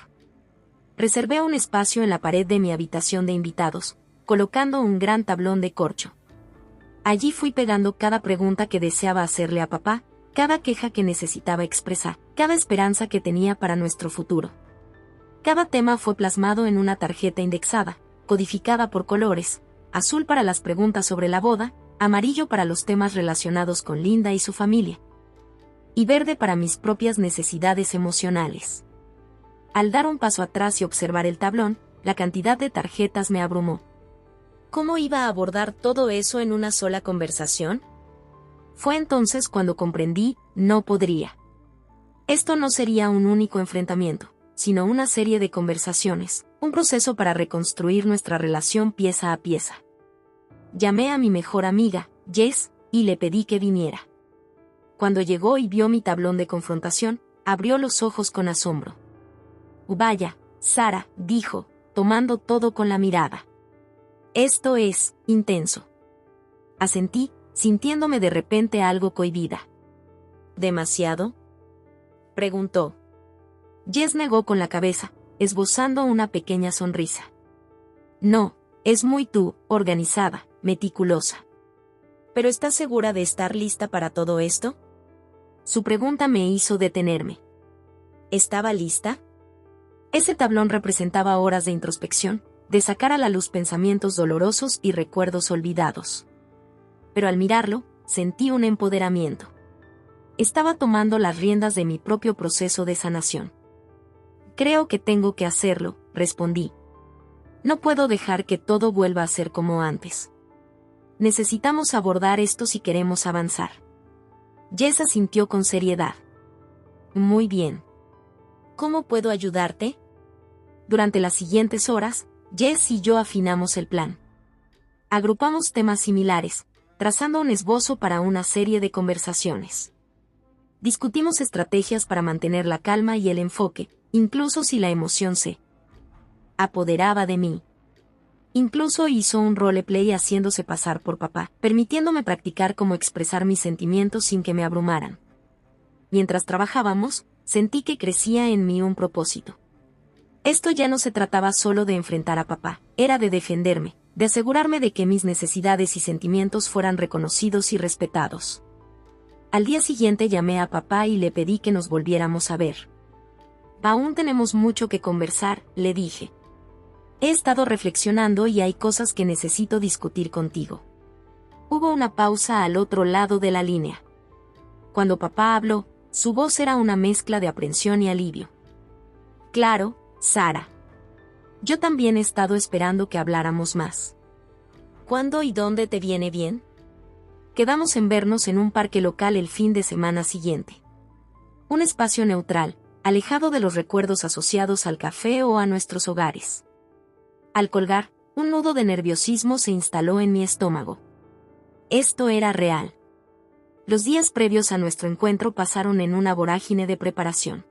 Reservé un espacio en la pared de mi habitación de invitados, colocando un gran tablón de corcho. Allí fui pegando cada pregunta que deseaba hacerle a papá, cada queja que necesitaba expresar, cada esperanza que tenía para nuestro futuro. Cada tema fue plasmado en una tarjeta indexada, codificada por colores, azul para las preguntas sobre la boda, amarillo para los temas relacionados con Linda y su familia, y verde para mis propias necesidades emocionales. Al dar un paso atrás y observar el tablón, la cantidad de tarjetas me abrumó. ¿Cómo iba a abordar todo eso en una sola conversación? Fue entonces cuando comprendí, no podría. Esto no sería un único enfrentamiento, sino una serie de conversaciones, un proceso para reconstruir nuestra relación pieza a pieza. Llamé a mi mejor amiga, Jess, y le pedí que viniera. Cuando llegó y vio mi tablón de confrontación, abrió los ojos con asombro. Vaya, Sara, dijo, tomando todo con la mirada. Esto es intenso. Asentí, sintiéndome de repente algo cohibida. ¿Demasiado?, preguntó. Jess negó con la cabeza, esbozando una pequeña sonrisa. No, es muy tú, organizada, meticulosa. ¿Pero estás segura de estar lista para todo esto? Su pregunta me hizo detenerme. ¿Estaba lista? Ese tablón representaba horas de introspección, de sacar a la luz pensamientos dolorosos y recuerdos olvidados. Pero al mirarlo, sentí un empoderamiento. Estaba tomando las riendas de mi propio proceso de sanación. Creo que tengo que hacerlo, respondí. No puedo dejar que todo vuelva a ser como antes. Necesitamos abordar esto si queremos avanzar. Jess asintió con seriedad. Muy bien. ¿Cómo puedo ayudarte? Durante las siguientes horas, Jess y yo afinamos el plan. Agrupamos temas similares, trazando un esbozo para una serie de conversaciones. Discutimos estrategias para mantener la calma y el enfoque, incluso si la emoción se apoderaba de mí. Incluso hizo un roleplay haciéndose pasar por papá, permitiéndome practicar cómo expresar mis sentimientos sin que me abrumaran. Mientras trabajábamos, sentí que crecía en mí un propósito. Esto ya no se trataba solo de enfrentar a papá, era de defenderme, de asegurarme de que mis necesidades y sentimientos fueran reconocidos y respetados. Al día siguiente llamé a papá y le pedí que nos volviéramos a ver. Aún tenemos mucho que conversar, le dije. He estado reflexionando y hay cosas que necesito discutir contigo. Hubo una pausa al otro lado de la línea. Cuando papá habló, su voz era una mezcla de aprensión y alivio. Claro, Sara. Yo también he estado esperando que habláramos más. ¿Cuándo y dónde te viene bien? Quedamos en vernos en un parque local el fin de semana siguiente. Un espacio neutral, alejado de los recuerdos asociados al café o a nuestros hogares. Al colgar, un nudo de nerviosismo se instaló en mi estómago. Esto era real. Los días previos a nuestro encuentro pasaron en una vorágine de preparación.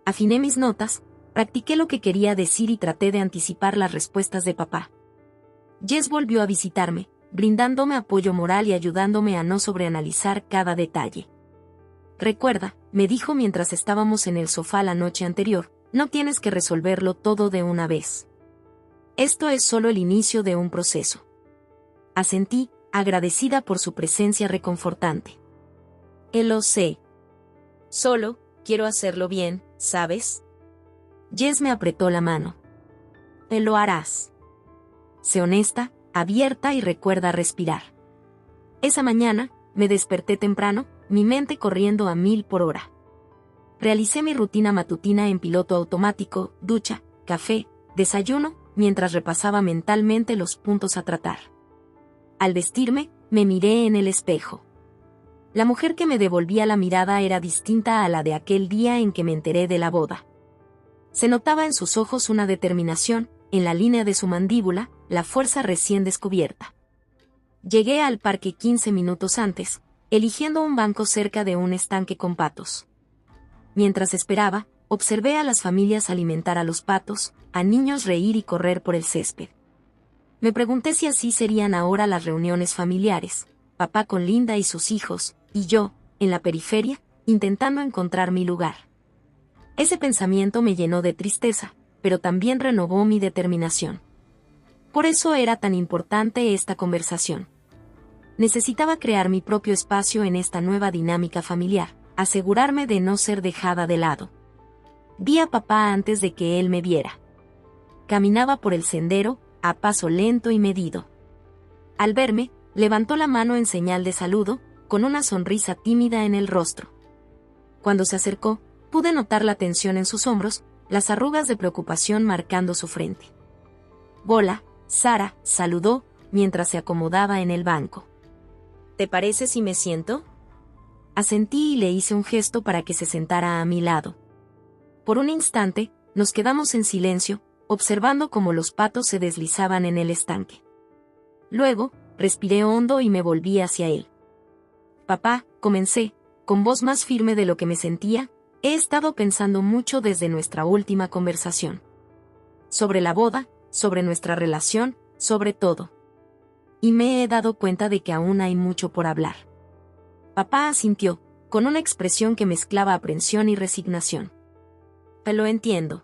Afiné mis notas, practiqué lo que quería decir y traté de anticipar las respuestas de papá. Jess volvió a visitarme, brindándome apoyo moral y ayudándome a no sobreanalizar cada detalle. Recuerda, me dijo mientras estábamos en el sofá la noche anterior, no tienes que resolverlo todo de una vez. Esto es solo el inicio de un proceso. Asentí, agradecida por su presencia reconfortante. Lo sé. Solo, quiero hacerlo bien, ¿sabes? Jess me apretó la mano. Lo harás. Sé honesta, abierta y recuerda respirar. Esa mañana, me desperté temprano, mi mente corriendo a 1000 por hora. Realicé mi rutina matutina en piloto automático, ducha, café, desayuno, mientras repasaba mentalmente los puntos a tratar. Al vestirme, me miré en el espejo. La mujer que me devolvía la mirada era distinta a la de aquel día en que me enteré de la boda. Se notaba en sus ojos una determinación, en la línea de su mandíbula, la fuerza recién descubierta. Llegué al parque 15 minutos antes, eligiendo un banco cerca de un estanque con patos. Mientras esperaba, observé a las familias alimentar a los patos, a niños reír y correr por el césped. Me pregunté si así serían ahora las reuniones familiares, papá con Linda y sus hijos, y yo, en la periferia, intentando encontrar mi lugar. Ese pensamiento me llenó de tristeza, pero también renovó mi determinación. Por eso era tan importante esta conversación. Necesitaba crear mi propio espacio en esta nueva dinámica familiar, asegurarme de no ser dejada de lado. Vi a papá antes de que él me viera. Caminaba por el sendero, a paso lento y medido. Al verme, levantó la mano en señal de saludo, con una sonrisa tímida en el rostro. Cuando se acercó, pude notar la tensión en sus hombros, las arrugas de preocupación marcando su frente. «Hola, Sara», saludó, mientras se acomodaba en el banco. «¿Te parece si me siento?» Asentí y le hice un gesto para que se sentara a mi lado. Por un instante, nos quedamos en silencio, observando cómo los patos se deslizaban en el estanque. Luego, respiré hondo y me volví hacia él. «Papá», comencé, con voz más firme de lo que me sentía, «he estado pensando mucho desde nuestra última conversación. Sobre la boda, sobre nuestra relación, sobre todo. Y me he dado cuenta de que aún hay mucho por hablar». Papá asintió, con una expresión que mezclaba aprensión y resignación. «Lo entiendo.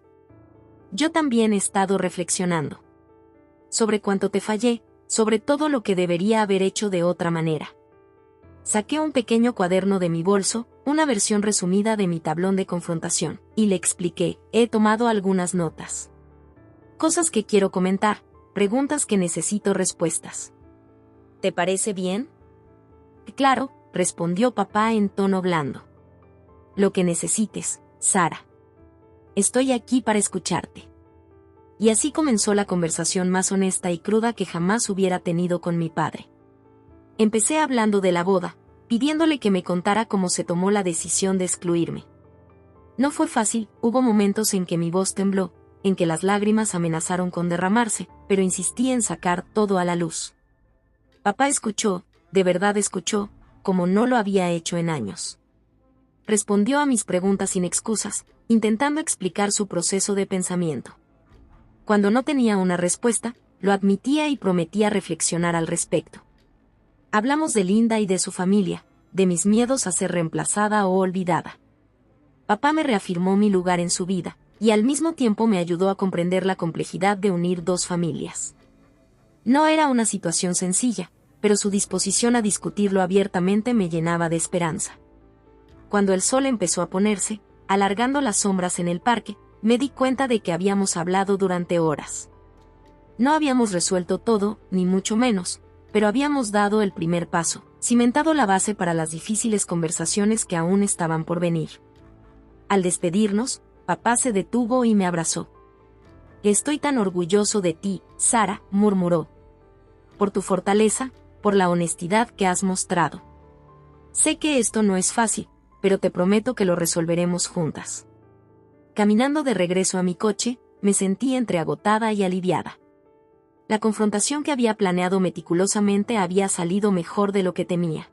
Yo también he estado reflexionando. Sobre cuánto te fallé, sobre todo lo que debería haber hecho de otra manera». Saqué un pequeño cuaderno de mi bolso, una versión resumida de mi tablón de confrontación, y le expliqué, «He tomado algunas notas. Cosas que quiero comentar, preguntas que necesito respuestas. ¿Te parece bien?» «Claro», respondió papá en tono blando. «Lo que necesites, Sara. Estoy aquí para escucharte». Y así comenzó la conversación más honesta y cruda que jamás hubiera tenido con mi padre. Empecé hablando de la boda, pidiéndole que me contara cómo se tomó la decisión de excluirme. No fue fácil, hubo momentos en que mi voz tembló, en que las lágrimas amenazaron con derramarse, pero insistí en sacar todo a la luz. Papá escuchó, de verdad escuchó, como no lo había hecho en años. Respondió a mis preguntas sin excusas, intentando explicar su proceso de pensamiento. Cuando no tenía una respuesta, lo admitía y prometía reflexionar al respecto. Hablamos de Linda y de su familia, de mis miedos a ser reemplazada o olvidada. Papá me reafirmó mi lugar en su vida, y al mismo tiempo me ayudó a comprender la complejidad de unir dos familias. No era una situación sencilla, pero su disposición a discutirlo abiertamente me llenaba de esperanza. Cuando el sol empezó a ponerse, alargando las sombras en el parque, me di cuenta de que habíamos hablado durante horas. No habíamos resuelto todo, ni mucho menos, pero habíamos dado el primer paso, cimentado la base para las difíciles conversaciones que aún estaban por venir. Al despedirnos, papá se detuvo y me abrazó. «Estoy tan orgulloso de ti, Sara», murmuró. «Por tu fortaleza, por la honestidad que has mostrado. Sé que esto no es fácil, pero te prometo que lo resolveremos juntas. Caminando de regreso a mi coche, me sentí entre agotada y aliviada. La confrontación que había planeado meticulosamente había salido mejor de lo que temía.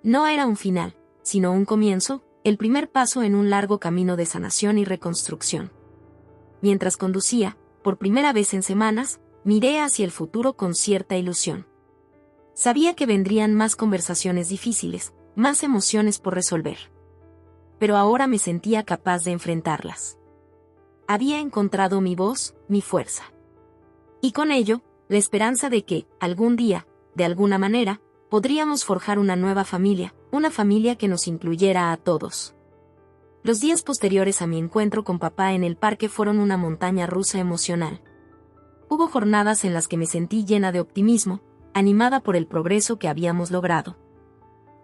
No era un final, sino un comienzo, el primer paso en un largo camino de sanación y reconstrucción. Mientras conducía, por primera vez en semanas, miré hacia el futuro con cierta ilusión. Sabía que vendrían más conversaciones difíciles, más emociones por resolver. Pero ahora me sentía capaz de enfrentarlas. Había encontrado mi voz, mi fuerza. Y con ello, la esperanza de que, algún día, de alguna manera, podríamos forjar una nueva familia, una familia que nos incluyera a todos. Los días posteriores a mi encuentro con papá en el parque fueron una montaña rusa emocional. Hubo jornadas en las que me sentí llena de optimismo, animada por el progreso que habíamos logrado.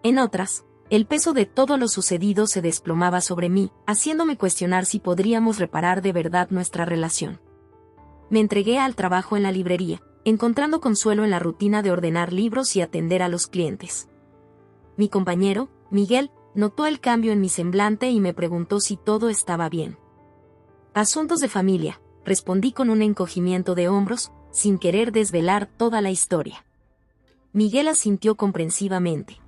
En otras, el peso de todo lo sucedido se desplomaba sobre mí, haciéndome cuestionar si podríamos reparar de verdad nuestra relación. Me entregué al trabajo en la librería, encontrando consuelo en la rutina de ordenar libros y atender a los clientes. Mi compañero, Miguel, notó el cambio en mi semblante y me preguntó si todo estaba bien. Asuntos de familia, respondí con un encogimiento de hombros, sin querer desvelar toda la historia. Miguel asintió comprensivamente.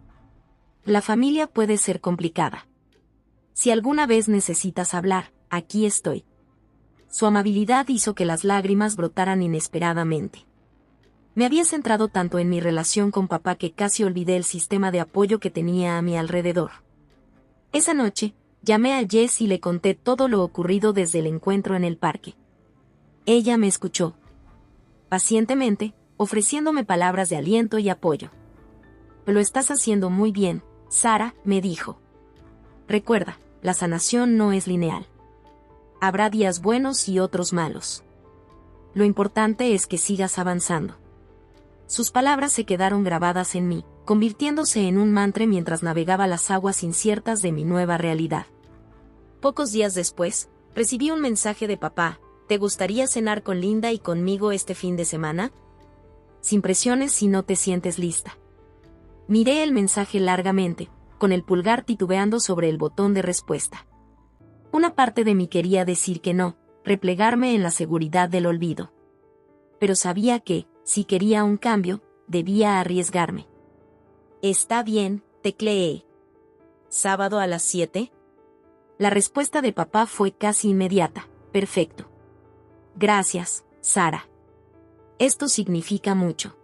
La familia puede ser complicada. Si alguna vez necesitas hablar, aquí estoy. Su amabilidad hizo que las lágrimas brotaran inesperadamente. Me había centrado tanto en mi relación con papá que casi olvidé el sistema de apoyo que tenía a mi alrededor. Esa noche, llamé a Jess y le conté todo lo ocurrido desde el encuentro en el parque. Ella me escuchó pacientemente, ofreciéndome palabras de aliento y apoyo. Lo estás haciendo muy bien, Sara, me dijo. Recuerda, la sanación no es lineal. Habrá días buenos y otros malos. Lo importante es que sigas avanzando. Sus palabras se quedaron grabadas en mí, convirtiéndose en un mantra mientras navegaba las aguas inciertas de mi nueva realidad. Pocos días después, recibí un mensaje de papá: ¿te gustaría cenar con Linda y conmigo este fin de semana? Sin presiones si no te sientes lista. Miré el mensaje largamente, con el pulgar titubeando sobre el botón de respuesta. Una parte de mí quería decir que no, replegarme en la seguridad del olvido. Pero sabía que, si quería un cambio, debía arriesgarme. Está bien, tecleé. ¿Sábado a las 7? La respuesta de papá fue casi inmediata: perfecto. Gracias, Sara. Esto significa mucho.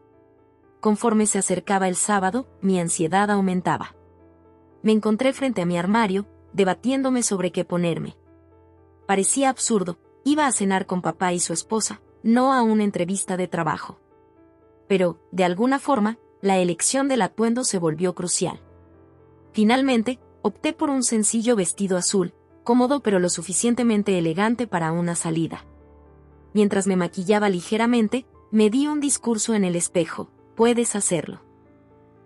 Conforme se acercaba el sábado, mi ansiedad aumentaba. Me encontré frente a mi armario, debatiéndome sobre qué ponerme. Parecía absurdo, iba a cenar con papá y su esposa, no a una entrevista de trabajo. Pero, de alguna forma, la elección del atuendo se volvió crucial. Finalmente, opté por un sencillo vestido azul, cómodo pero lo suficientemente elegante para una salida. Mientras me maquillaba ligeramente, me di un discurso en el espejo: puedes hacerlo.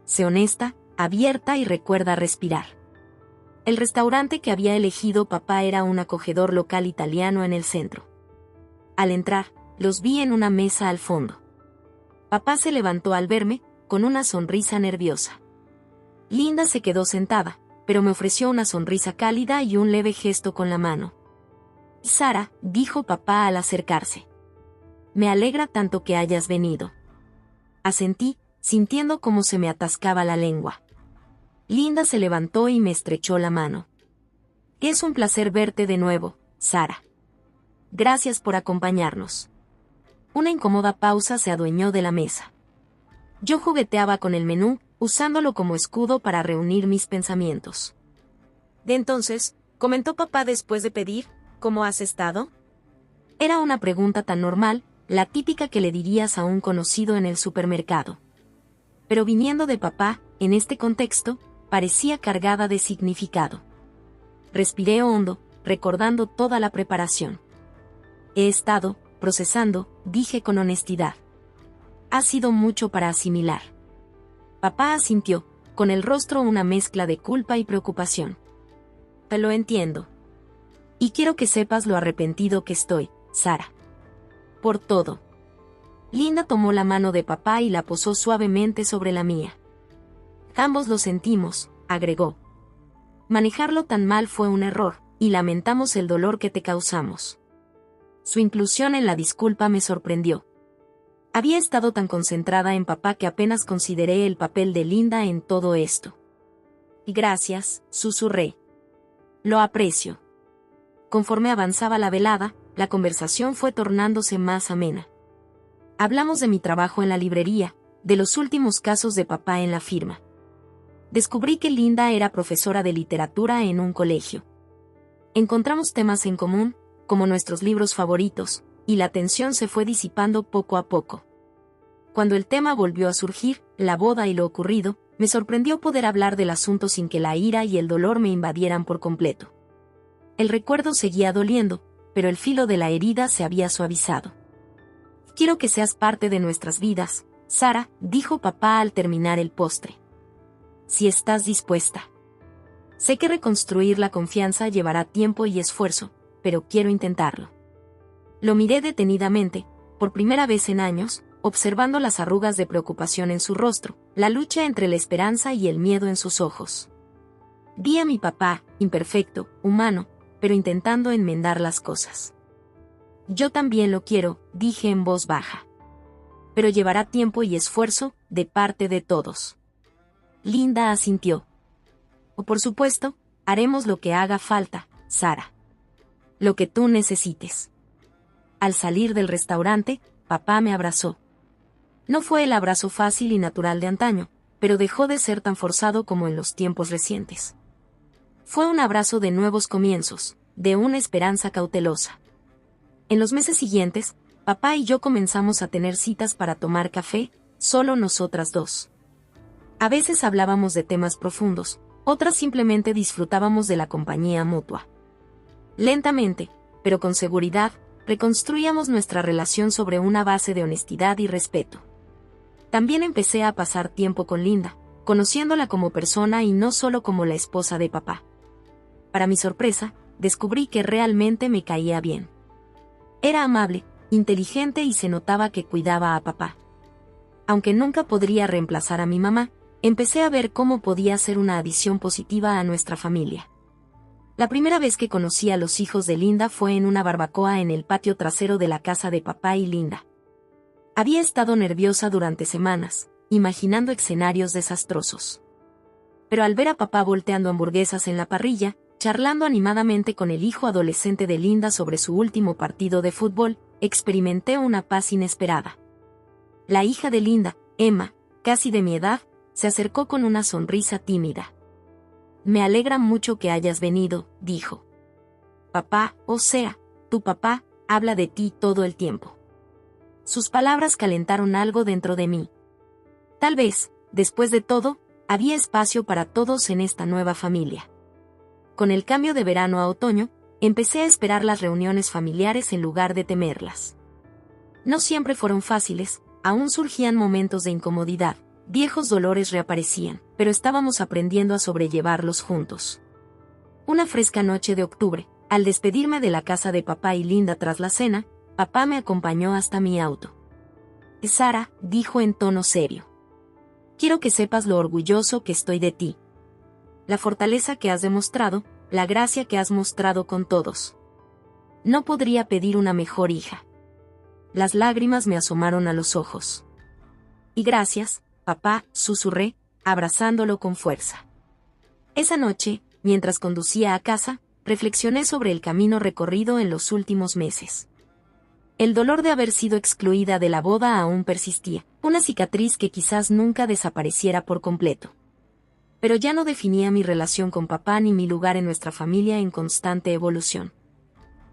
Sé honesta, abierta y recuerda respirar. El restaurante que había elegido papá era un acogedor local italiano en el centro. Al entrar, los vi en una mesa al fondo. Papá se levantó al verme, con una sonrisa nerviosa. Linda se quedó sentada, pero me ofreció una sonrisa cálida y un leve gesto con la mano. Sara, dijo papá al acercarse. Me alegra tanto que hayas venido. Asentí, sintiendo cómo se me atascaba la lengua. Linda se levantó y me estrechó la mano. Es un placer verte de nuevo, Sara. Gracias por acompañarnos. Una incómoda pausa se adueñó de la mesa. Yo jugueteaba con el menú, usándolo como escudo para reunir mis pensamientos. De entonces, comentó papá después de pedir: ¿cómo has estado? Era una pregunta tan normal, la típica que le dirías a un conocido en el supermercado. Pero viniendo de papá, en este contexto, parecía cargada de significado. Respiré hondo, recordando toda la preparación. He estado procesando, dije con honestidad. Ha sido mucho para asimilar. Papá asintió, con el rostro una mezcla de culpa y preocupación. Te lo entiendo. Y quiero que sepas lo arrepentido que estoy, Sara. Por todo. Linda tomó la mano de papá y la posó suavemente sobre la mía. Ambos lo sentimos, agregó. Manejarlo tan mal fue un error, y lamentamos el dolor que te causamos. Su inclusión en la disculpa me sorprendió. Había estado tan concentrada en papá que apenas consideré el papel de Linda en todo esto. Gracias, susurré. Lo aprecio. Conforme avanzaba la velada, la conversación fue tornándose más amena. Hablamos de mi trabajo en la librería, de los últimos casos de papá en la firma. Descubrí que Linda era profesora de literatura en un colegio. Encontramos temas en común, como nuestros libros favoritos, y la tensión se fue disipando poco a poco. Cuando el tema volvió a surgir, la boda y lo ocurrido, me sorprendió poder hablar del asunto sin que la ira y el dolor me invadieran por completo. El recuerdo seguía doliendo, pero el filo de la herida se había suavizado. Quiero que seas parte de nuestras vidas, Sara, dijo papá al terminar el postre. Si estás dispuesta. Sé que reconstruir la confianza llevará tiempo y esfuerzo, pero quiero intentarlo. Lo miré detenidamente, por primera vez en años, observando las arrugas de preocupación en su rostro, la lucha entre la esperanza y el miedo en sus ojos. Vi a mi papá, imperfecto, humano, pero intentando enmendar las cosas. Yo también lo quiero, dije en voz baja. Pero llevará tiempo y esfuerzo, de parte de todos. Linda asintió. Por supuesto, haremos lo que haga falta, Sara. Lo que tú necesites. Al salir del restaurante, papá me abrazó. No fue el abrazo fácil y natural de antaño, pero dejó de ser tan forzado como en los tiempos recientes. Fue un abrazo de nuevos comienzos, de una esperanza cautelosa. En los meses siguientes, papá y yo comenzamos a tener citas para tomar café, solo nosotras dos. A veces hablábamos de temas profundos, otras simplemente disfrutábamos de la compañía mutua. Lentamente, pero con seguridad, reconstruíamos nuestra relación sobre una base de honestidad y respeto. También empecé a pasar tiempo con Linda, conociéndola como persona y no solo como la esposa de papá. Para mi sorpresa, descubrí que realmente me caía bien. Era amable, inteligente y se notaba que cuidaba a papá. Aunque nunca podría reemplazar a mi mamá, empecé a ver cómo podía ser una adición positiva a nuestra familia. La primera vez que conocí a los hijos de Linda fue en una barbacoa en el patio trasero de la casa de papá y Linda. Había estado nerviosa durante semanas, imaginando escenarios desastrosos. Pero al ver a papá volteando hamburguesas en la parrilla, charlando animadamente con el hijo adolescente de Linda sobre su último partido de fútbol, experimenté una paz inesperada. La hija de Linda, Emma, casi de mi edad, se acercó con una sonrisa tímida. Me alegra mucho que hayas venido, dijo. Papá, o sea, tu papá, habla de ti todo el tiempo. Sus palabras calentaron algo dentro de mí. Tal vez, después de todo, había espacio para todos en esta nueva familia. Con el cambio de verano a otoño, empecé a esperar las reuniones familiares en lugar de temerlas. No siempre fueron fáciles, aún surgían momentos de incomodidad, viejos dolores reaparecían, pero estábamos aprendiendo a sobrellevarlos juntos. Una fresca noche de octubre, al despedirme de la casa de papá y Linda tras la cena, papá me acompañó hasta mi auto. Sara, dijo en tono serio. Quiero que sepas lo orgulloso que estoy de ti. La fortaleza que has demostrado, la gracia que has mostrado con todos. No podría pedir una mejor hija. Las lágrimas me asomaron a los ojos. Y gracias, papá, susurré, abrazándolo con fuerza. Esa noche, mientras conducía a casa, reflexioné sobre el camino recorrido en los últimos meses. El dolor de haber sido excluida de la boda aún persistía, una cicatriz que quizás nunca desapareciera por completo. Pero ya no definía mi relación con papá ni mi lugar en nuestra familia en constante evolución.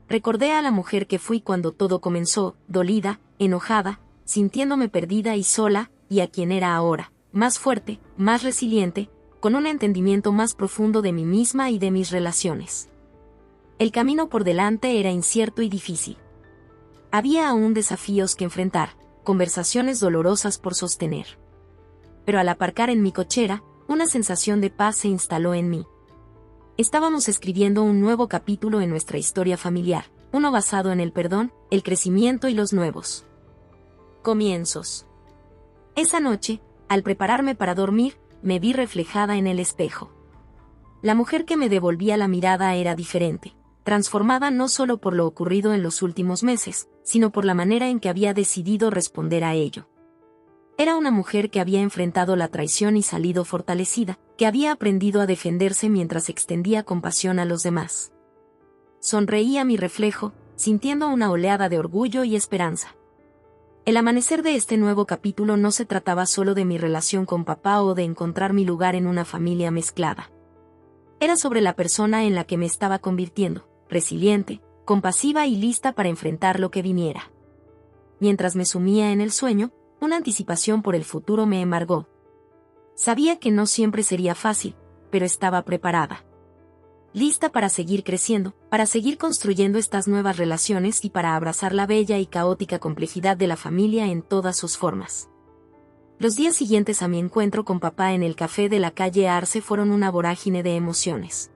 Recordé a la mujer que fui cuando todo comenzó, dolida, enojada, sintiéndome perdida y sola, y a quien era ahora, más fuerte, más resiliente, con un entendimiento más profundo de mí misma y de mis relaciones. El camino por delante era incierto y difícil. Había aún desafíos que enfrentar, conversaciones dolorosas por sostener. Pero al aparcar en mi cochera, una sensación de paz se instaló en mí. Estábamos escribiendo un nuevo capítulo en nuestra historia familiar, uno basado en el perdón, el crecimiento y los nuevos Comienzos. Esa noche, al prepararme para dormir, me vi reflejada en el espejo. La mujer que me devolvía la mirada era diferente, transformada no solo por lo ocurrido en los últimos meses, sino por la manera en que había decidido responder a ello. Era una mujer que había enfrentado la traición y salido fortalecida, que había aprendido a defenderse mientras extendía compasión a los demás. Sonreí a mi reflejo, sintiendo una oleada de orgullo y esperanza. El amanecer de este nuevo capítulo no se trataba solo de mi relación con papá o de encontrar mi lugar en una familia mezclada. Era sobre la persona en la que me estaba convirtiendo, resiliente, compasiva y lista para enfrentar lo que viniera. Mientras me sumía en el sueño, una anticipación por el futuro me embargó. Sabía que no siempre sería fácil, pero estaba preparada. Lista para seguir creciendo, para seguir construyendo estas nuevas relaciones y para abrazar la bella y caótica complejidad de la familia en todas sus formas. Los días siguientes a mi encuentro con papá en el café de la calle Arce fueron una vorágine de emociones.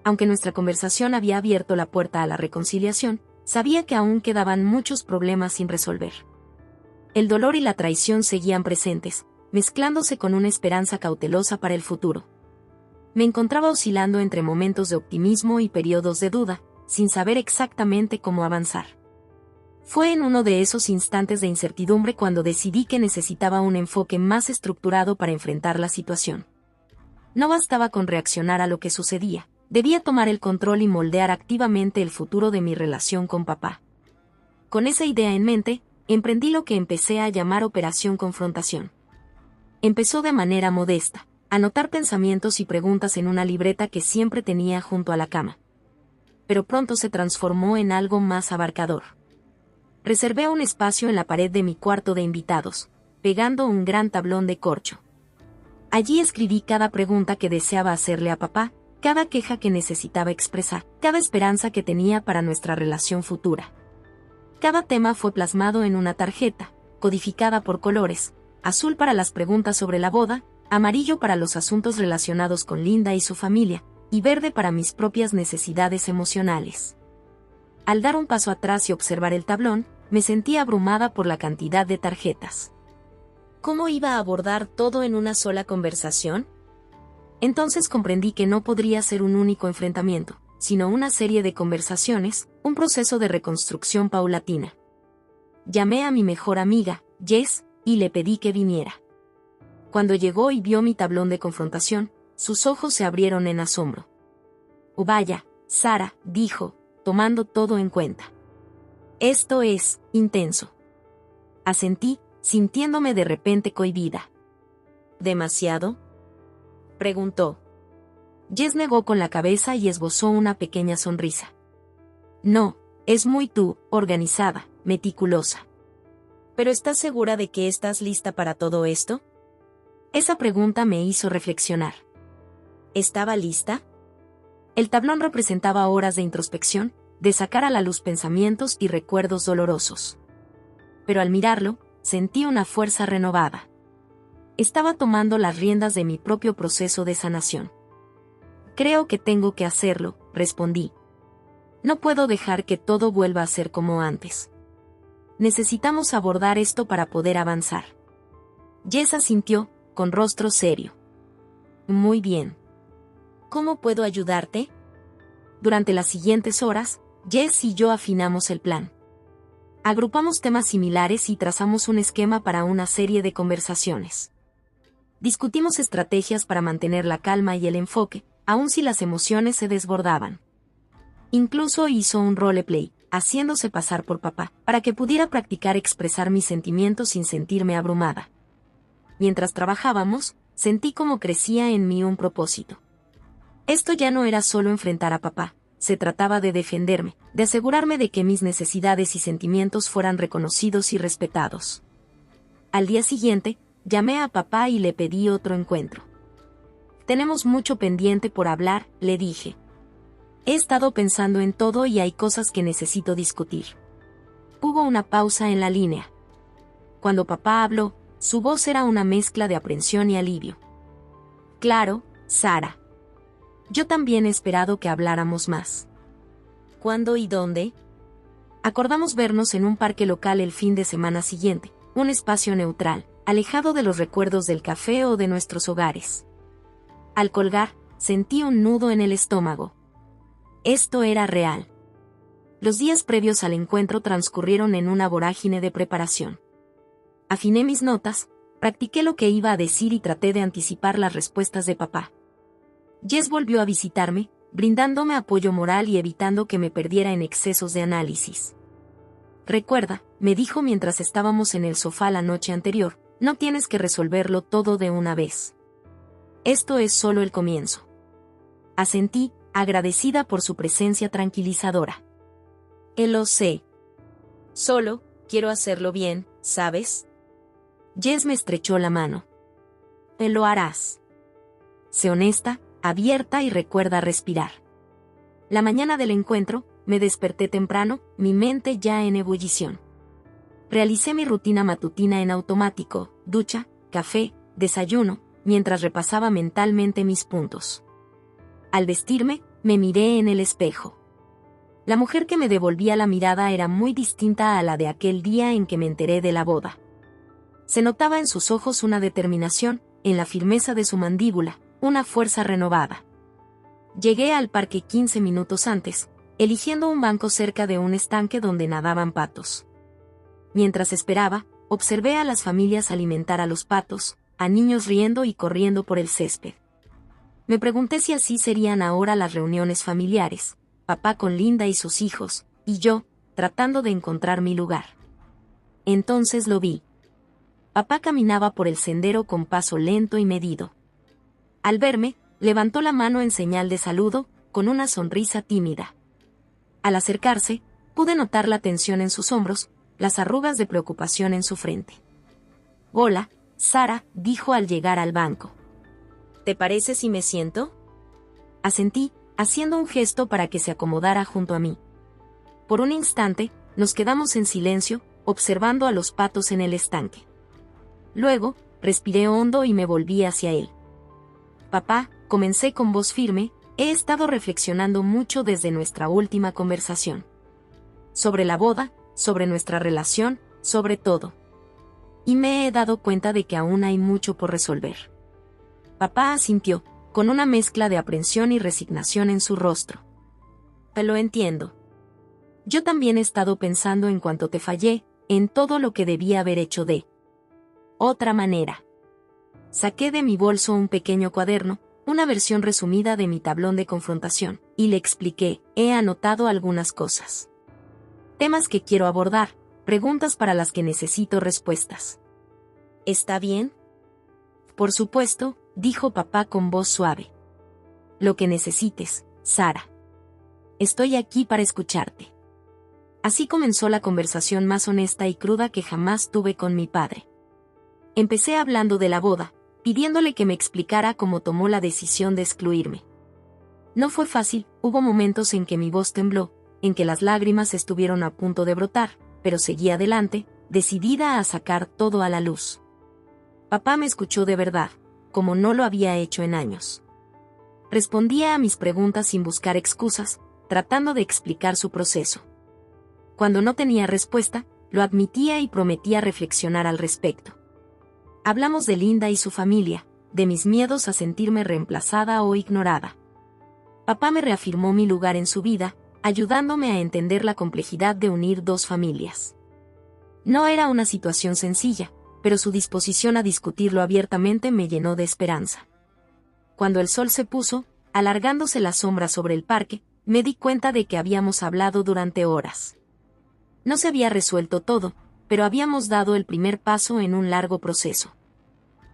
Aunque nuestra conversación había abierto la puerta a la reconciliación, sabía que aún quedaban muchos problemas sin resolver. El dolor y la traición seguían presentes, mezclándose con una esperanza cautelosa para el futuro. Me encontraba oscilando entre momentos de optimismo y periodos de duda, sin saber exactamente cómo avanzar. Fue en uno de esos instantes de incertidumbre cuando decidí que necesitaba un enfoque más estructurado para enfrentar la situación. No bastaba con reaccionar a lo que sucedía, debía tomar el control y moldear activamente el futuro de mi relación con papá. Con esa idea en mente, emprendí lo que empecé a llamar Operación Confrontación. Empezó de manera modesta, anotar pensamientos y preguntas en una libreta que siempre tenía junto a la cama. Pero pronto se transformó en algo más abarcador. Reservé un espacio en la pared de mi cuarto de invitados, pegando un gran tablón de corcho. Allí escribí cada pregunta que deseaba hacerle a papá, cada queja que necesitaba expresar, cada esperanza que tenía para nuestra relación futura. Cada tema fue plasmado en una tarjeta, codificada por colores, azul para las preguntas sobre la boda, amarillo para los asuntos relacionados con Linda y su familia, y verde para mis propias necesidades emocionales. Al dar un paso atrás y observar el tablón, me sentí abrumada por la cantidad de tarjetas. ¿Cómo iba a abordar todo en una sola conversación? Entonces comprendí que no podría ser un único enfrentamiento, sino una serie de conversaciones, un proceso de reconstrucción paulatina. Llamé a mi mejor amiga, Jess, y le pedí que viniera. Cuando llegó y vio mi tablón de confrontación, sus ojos se abrieron en asombro. «Oh vaya, Sara», dijo, tomando todo en cuenta. «Esto es intenso». Asentí, sintiéndome de repente cohibida. «¿Demasiado?», preguntó. Jess negó con la cabeza y esbozó una pequeña sonrisa. «No, es muy tú, organizada, meticulosa». «¿Pero estás segura de que estás lista para todo esto?». Esa pregunta me hizo reflexionar. ¿Estaba lista? El tablón representaba horas de introspección, de sacar a la luz pensamientos y recuerdos dolorosos. Pero al mirarlo, sentí una fuerza renovada. Estaba tomando las riendas de mi propio proceso de sanación. «Creo que tengo que hacerlo», respondí. «No puedo dejar que todo vuelva a ser como antes. Necesitamos abordar esto para poder avanzar». Jess asintió, con rostro serio. «Muy bien. ¿Cómo puedo ayudarte?». Durante las siguientes horas, Jess y yo afinamos el plan. Agrupamos temas similares y trazamos un esquema para una serie de conversaciones. Discutimos estrategias para mantener la calma y el enfoque, aun si las emociones se desbordaban. Incluso hizo un roleplay, haciéndose pasar por papá, para que pudiera practicar expresar mis sentimientos sin sentirme abrumada. Mientras trabajábamos, sentí cómo crecía en mí un propósito. Esto ya no era solo enfrentar a papá, se trataba de defenderme, de asegurarme de que mis necesidades y sentimientos fueran reconocidos y respetados. Al día siguiente, llamé a papá y le pedí otro encuentro. «Tenemos mucho pendiente por hablar», le dije. «He estado pensando en todo y hay cosas que necesito discutir». Hubo una pausa en la línea. Cuando papá habló, su voz era una mezcla de aprensión y alivio. «Claro, Sara. Yo también he esperado que habláramos más». «¿Cuándo y dónde?». Acordamos vernos en un parque local el fin de semana siguiente, un espacio neutral, alejado de los recuerdos del café o de nuestros hogares. Al colgar, sentí un nudo en el estómago. Esto era real. Los días previos al encuentro transcurrieron en una vorágine de preparación. Afiné mis notas, practiqué lo que iba a decir y traté de anticipar las respuestas de papá. Jess volvió a visitarme, brindándome apoyo moral y evitando que me perdiera en excesos de análisis. Recuerda, me dijo mientras estábamos en el sofá la noche anterior, no tienes que resolverlo todo de una vez. Esto es solo el comienzo. Asentí, agradecida por su presencia tranquilizadora. Lo sé. Solo, quiero hacerlo bien, ¿sabes? Jess me estrechó la mano. Lo harás. Sé honesta, abierta y recuerda respirar. La mañana del encuentro, me desperté temprano, mi mente ya en ebullición. Realicé mi rutina matutina en automático, ducha, café, desayuno, mientras repasaba mentalmente mis puntos. Al vestirme, me miré en el espejo. La mujer que me devolvía la mirada era muy distinta a la de aquel día en que me enteré de la boda. Se notaba en sus ojos una determinación, en la firmeza de su mandíbula, una fuerza renovada. Llegué al parque 15 minutos antes, eligiendo un banco cerca de un estanque donde nadaban patos. Mientras esperaba, observé a las familias alimentar a los patos, a niños riendo y corriendo por el césped. Me pregunté si así serían ahora las reuniones familiares, papá con Linda y sus hijos, y yo, tratando de encontrar mi lugar. Entonces lo vi. Papá caminaba por el sendero con paso lento y medido. Al verme, levantó la mano en señal de saludo, con una sonrisa tímida. Al acercarse, pude notar la tensión en sus hombros, las arrugas de preocupación en su frente. «Hola, Sara», dijo al llegar al banco. «¿Te parece si me siento?» Asentí, haciendo un gesto para que se acomodara junto a mí. Por un instante, nos quedamos en silencio, observando a los patos en el estanque. Luego, respiré hondo y me volví hacia él. «Papá», comencé con voz firme, «he estado reflexionando mucho desde nuestra última conversación. Sobre la boda, sobre nuestra relación, sobre todo. Y me he dado cuenta de que aún hay mucho por resolver». Papá asintió, con una mezcla de aprensión y resignación en su rostro. «Lo entiendo. Yo también he estado pensando en cuanto te fallé, en todo lo que debía haber hecho de otra manera». Saqué de mi bolso un pequeño cuaderno, una versión resumida de mi tablón de confrontación, y le expliqué, he anotado algunas cosas. Temas que quiero abordar, preguntas para las que necesito respuestas. ¿Está bien? Por supuesto, dijo papá con voz suave. Lo que necesites, Sara. Estoy aquí para escucharte. Así comenzó la conversación más honesta y cruda que jamás tuve con mi padre. Empecé hablando de la boda, pidiéndole que me explicara cómo tomó la decisión de excluirme. No fue fácil, hubo momentos en que mi voz tembló, en que las lágrimas estuvieron a punto de brotar, pero seguí adelante, decidida a sacar todo a la luz. Papá me escuchó de verdad, como no lo había hecho en años. Respondía a mis preguntas sin buscar excusas, tratando de explicar su proceso. Cuando no tenía respuesta, lo admitía y prometía reflexionar al respecto. Hablamos de Linda y su familia, de mis miedos a sentirme reemplazada o ignorada. Papá me reafirmó mi lugar en su vida, ayudándome a entender la complejidad de unir dos familias. No era una situación sencilla, pero su disposición a discutirlo abiertamente me llenó de esperanza. Cuando el sol se puso, alargándose la sombra sobre el parque, me di cuenta de que habíamos hablado durante horas. No se había resuelto todo, pero habíamos dado el primer paso en un largo proceso.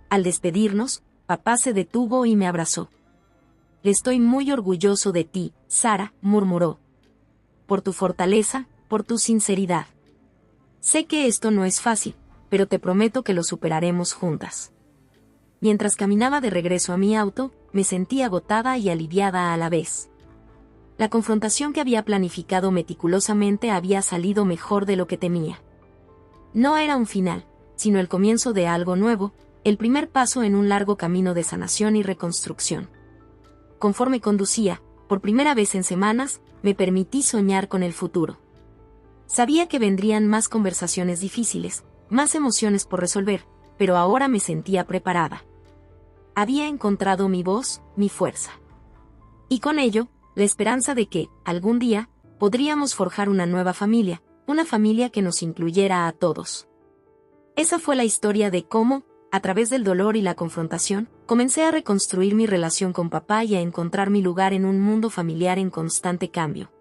Al despedirnos, papá se detuvo y me abrazó. «Estoy muy orgulloso de ti, Sara», murmuró. «Por tu fortaleza, por tu sinceridad. Sé que esto no es fácil, pero te prometo que lo superaremos juntas». Mientras caminaba de regreso a mi auto, me sentí agotada y aliviada a la vez. La confrontación que había planificado meticulosamente había salido mejor de lo que temía. No era un final, sino el comienzo de algo nuevo, el primer paso en un largo camino de sanación y reconstrucción. Conforme conducía, por primera vez en semanas, me permití soñar con el futuro. Sabía que vendrían más conversaciones difíciles, más emociones por resolver, pero ahora me sentía preparada. Había encontrado mi voz, mi fuerza. Y con ello, la esperanza de que, algún día, podríamos forjar una nueva familia, una familia que nos incluyera a todos. Esa fue la historia de cómo, a través del dolor y la confrontación, comencé a reconstruir mi relación con papá y a encontrar mi lugar en un mundo familiar en constante cambio.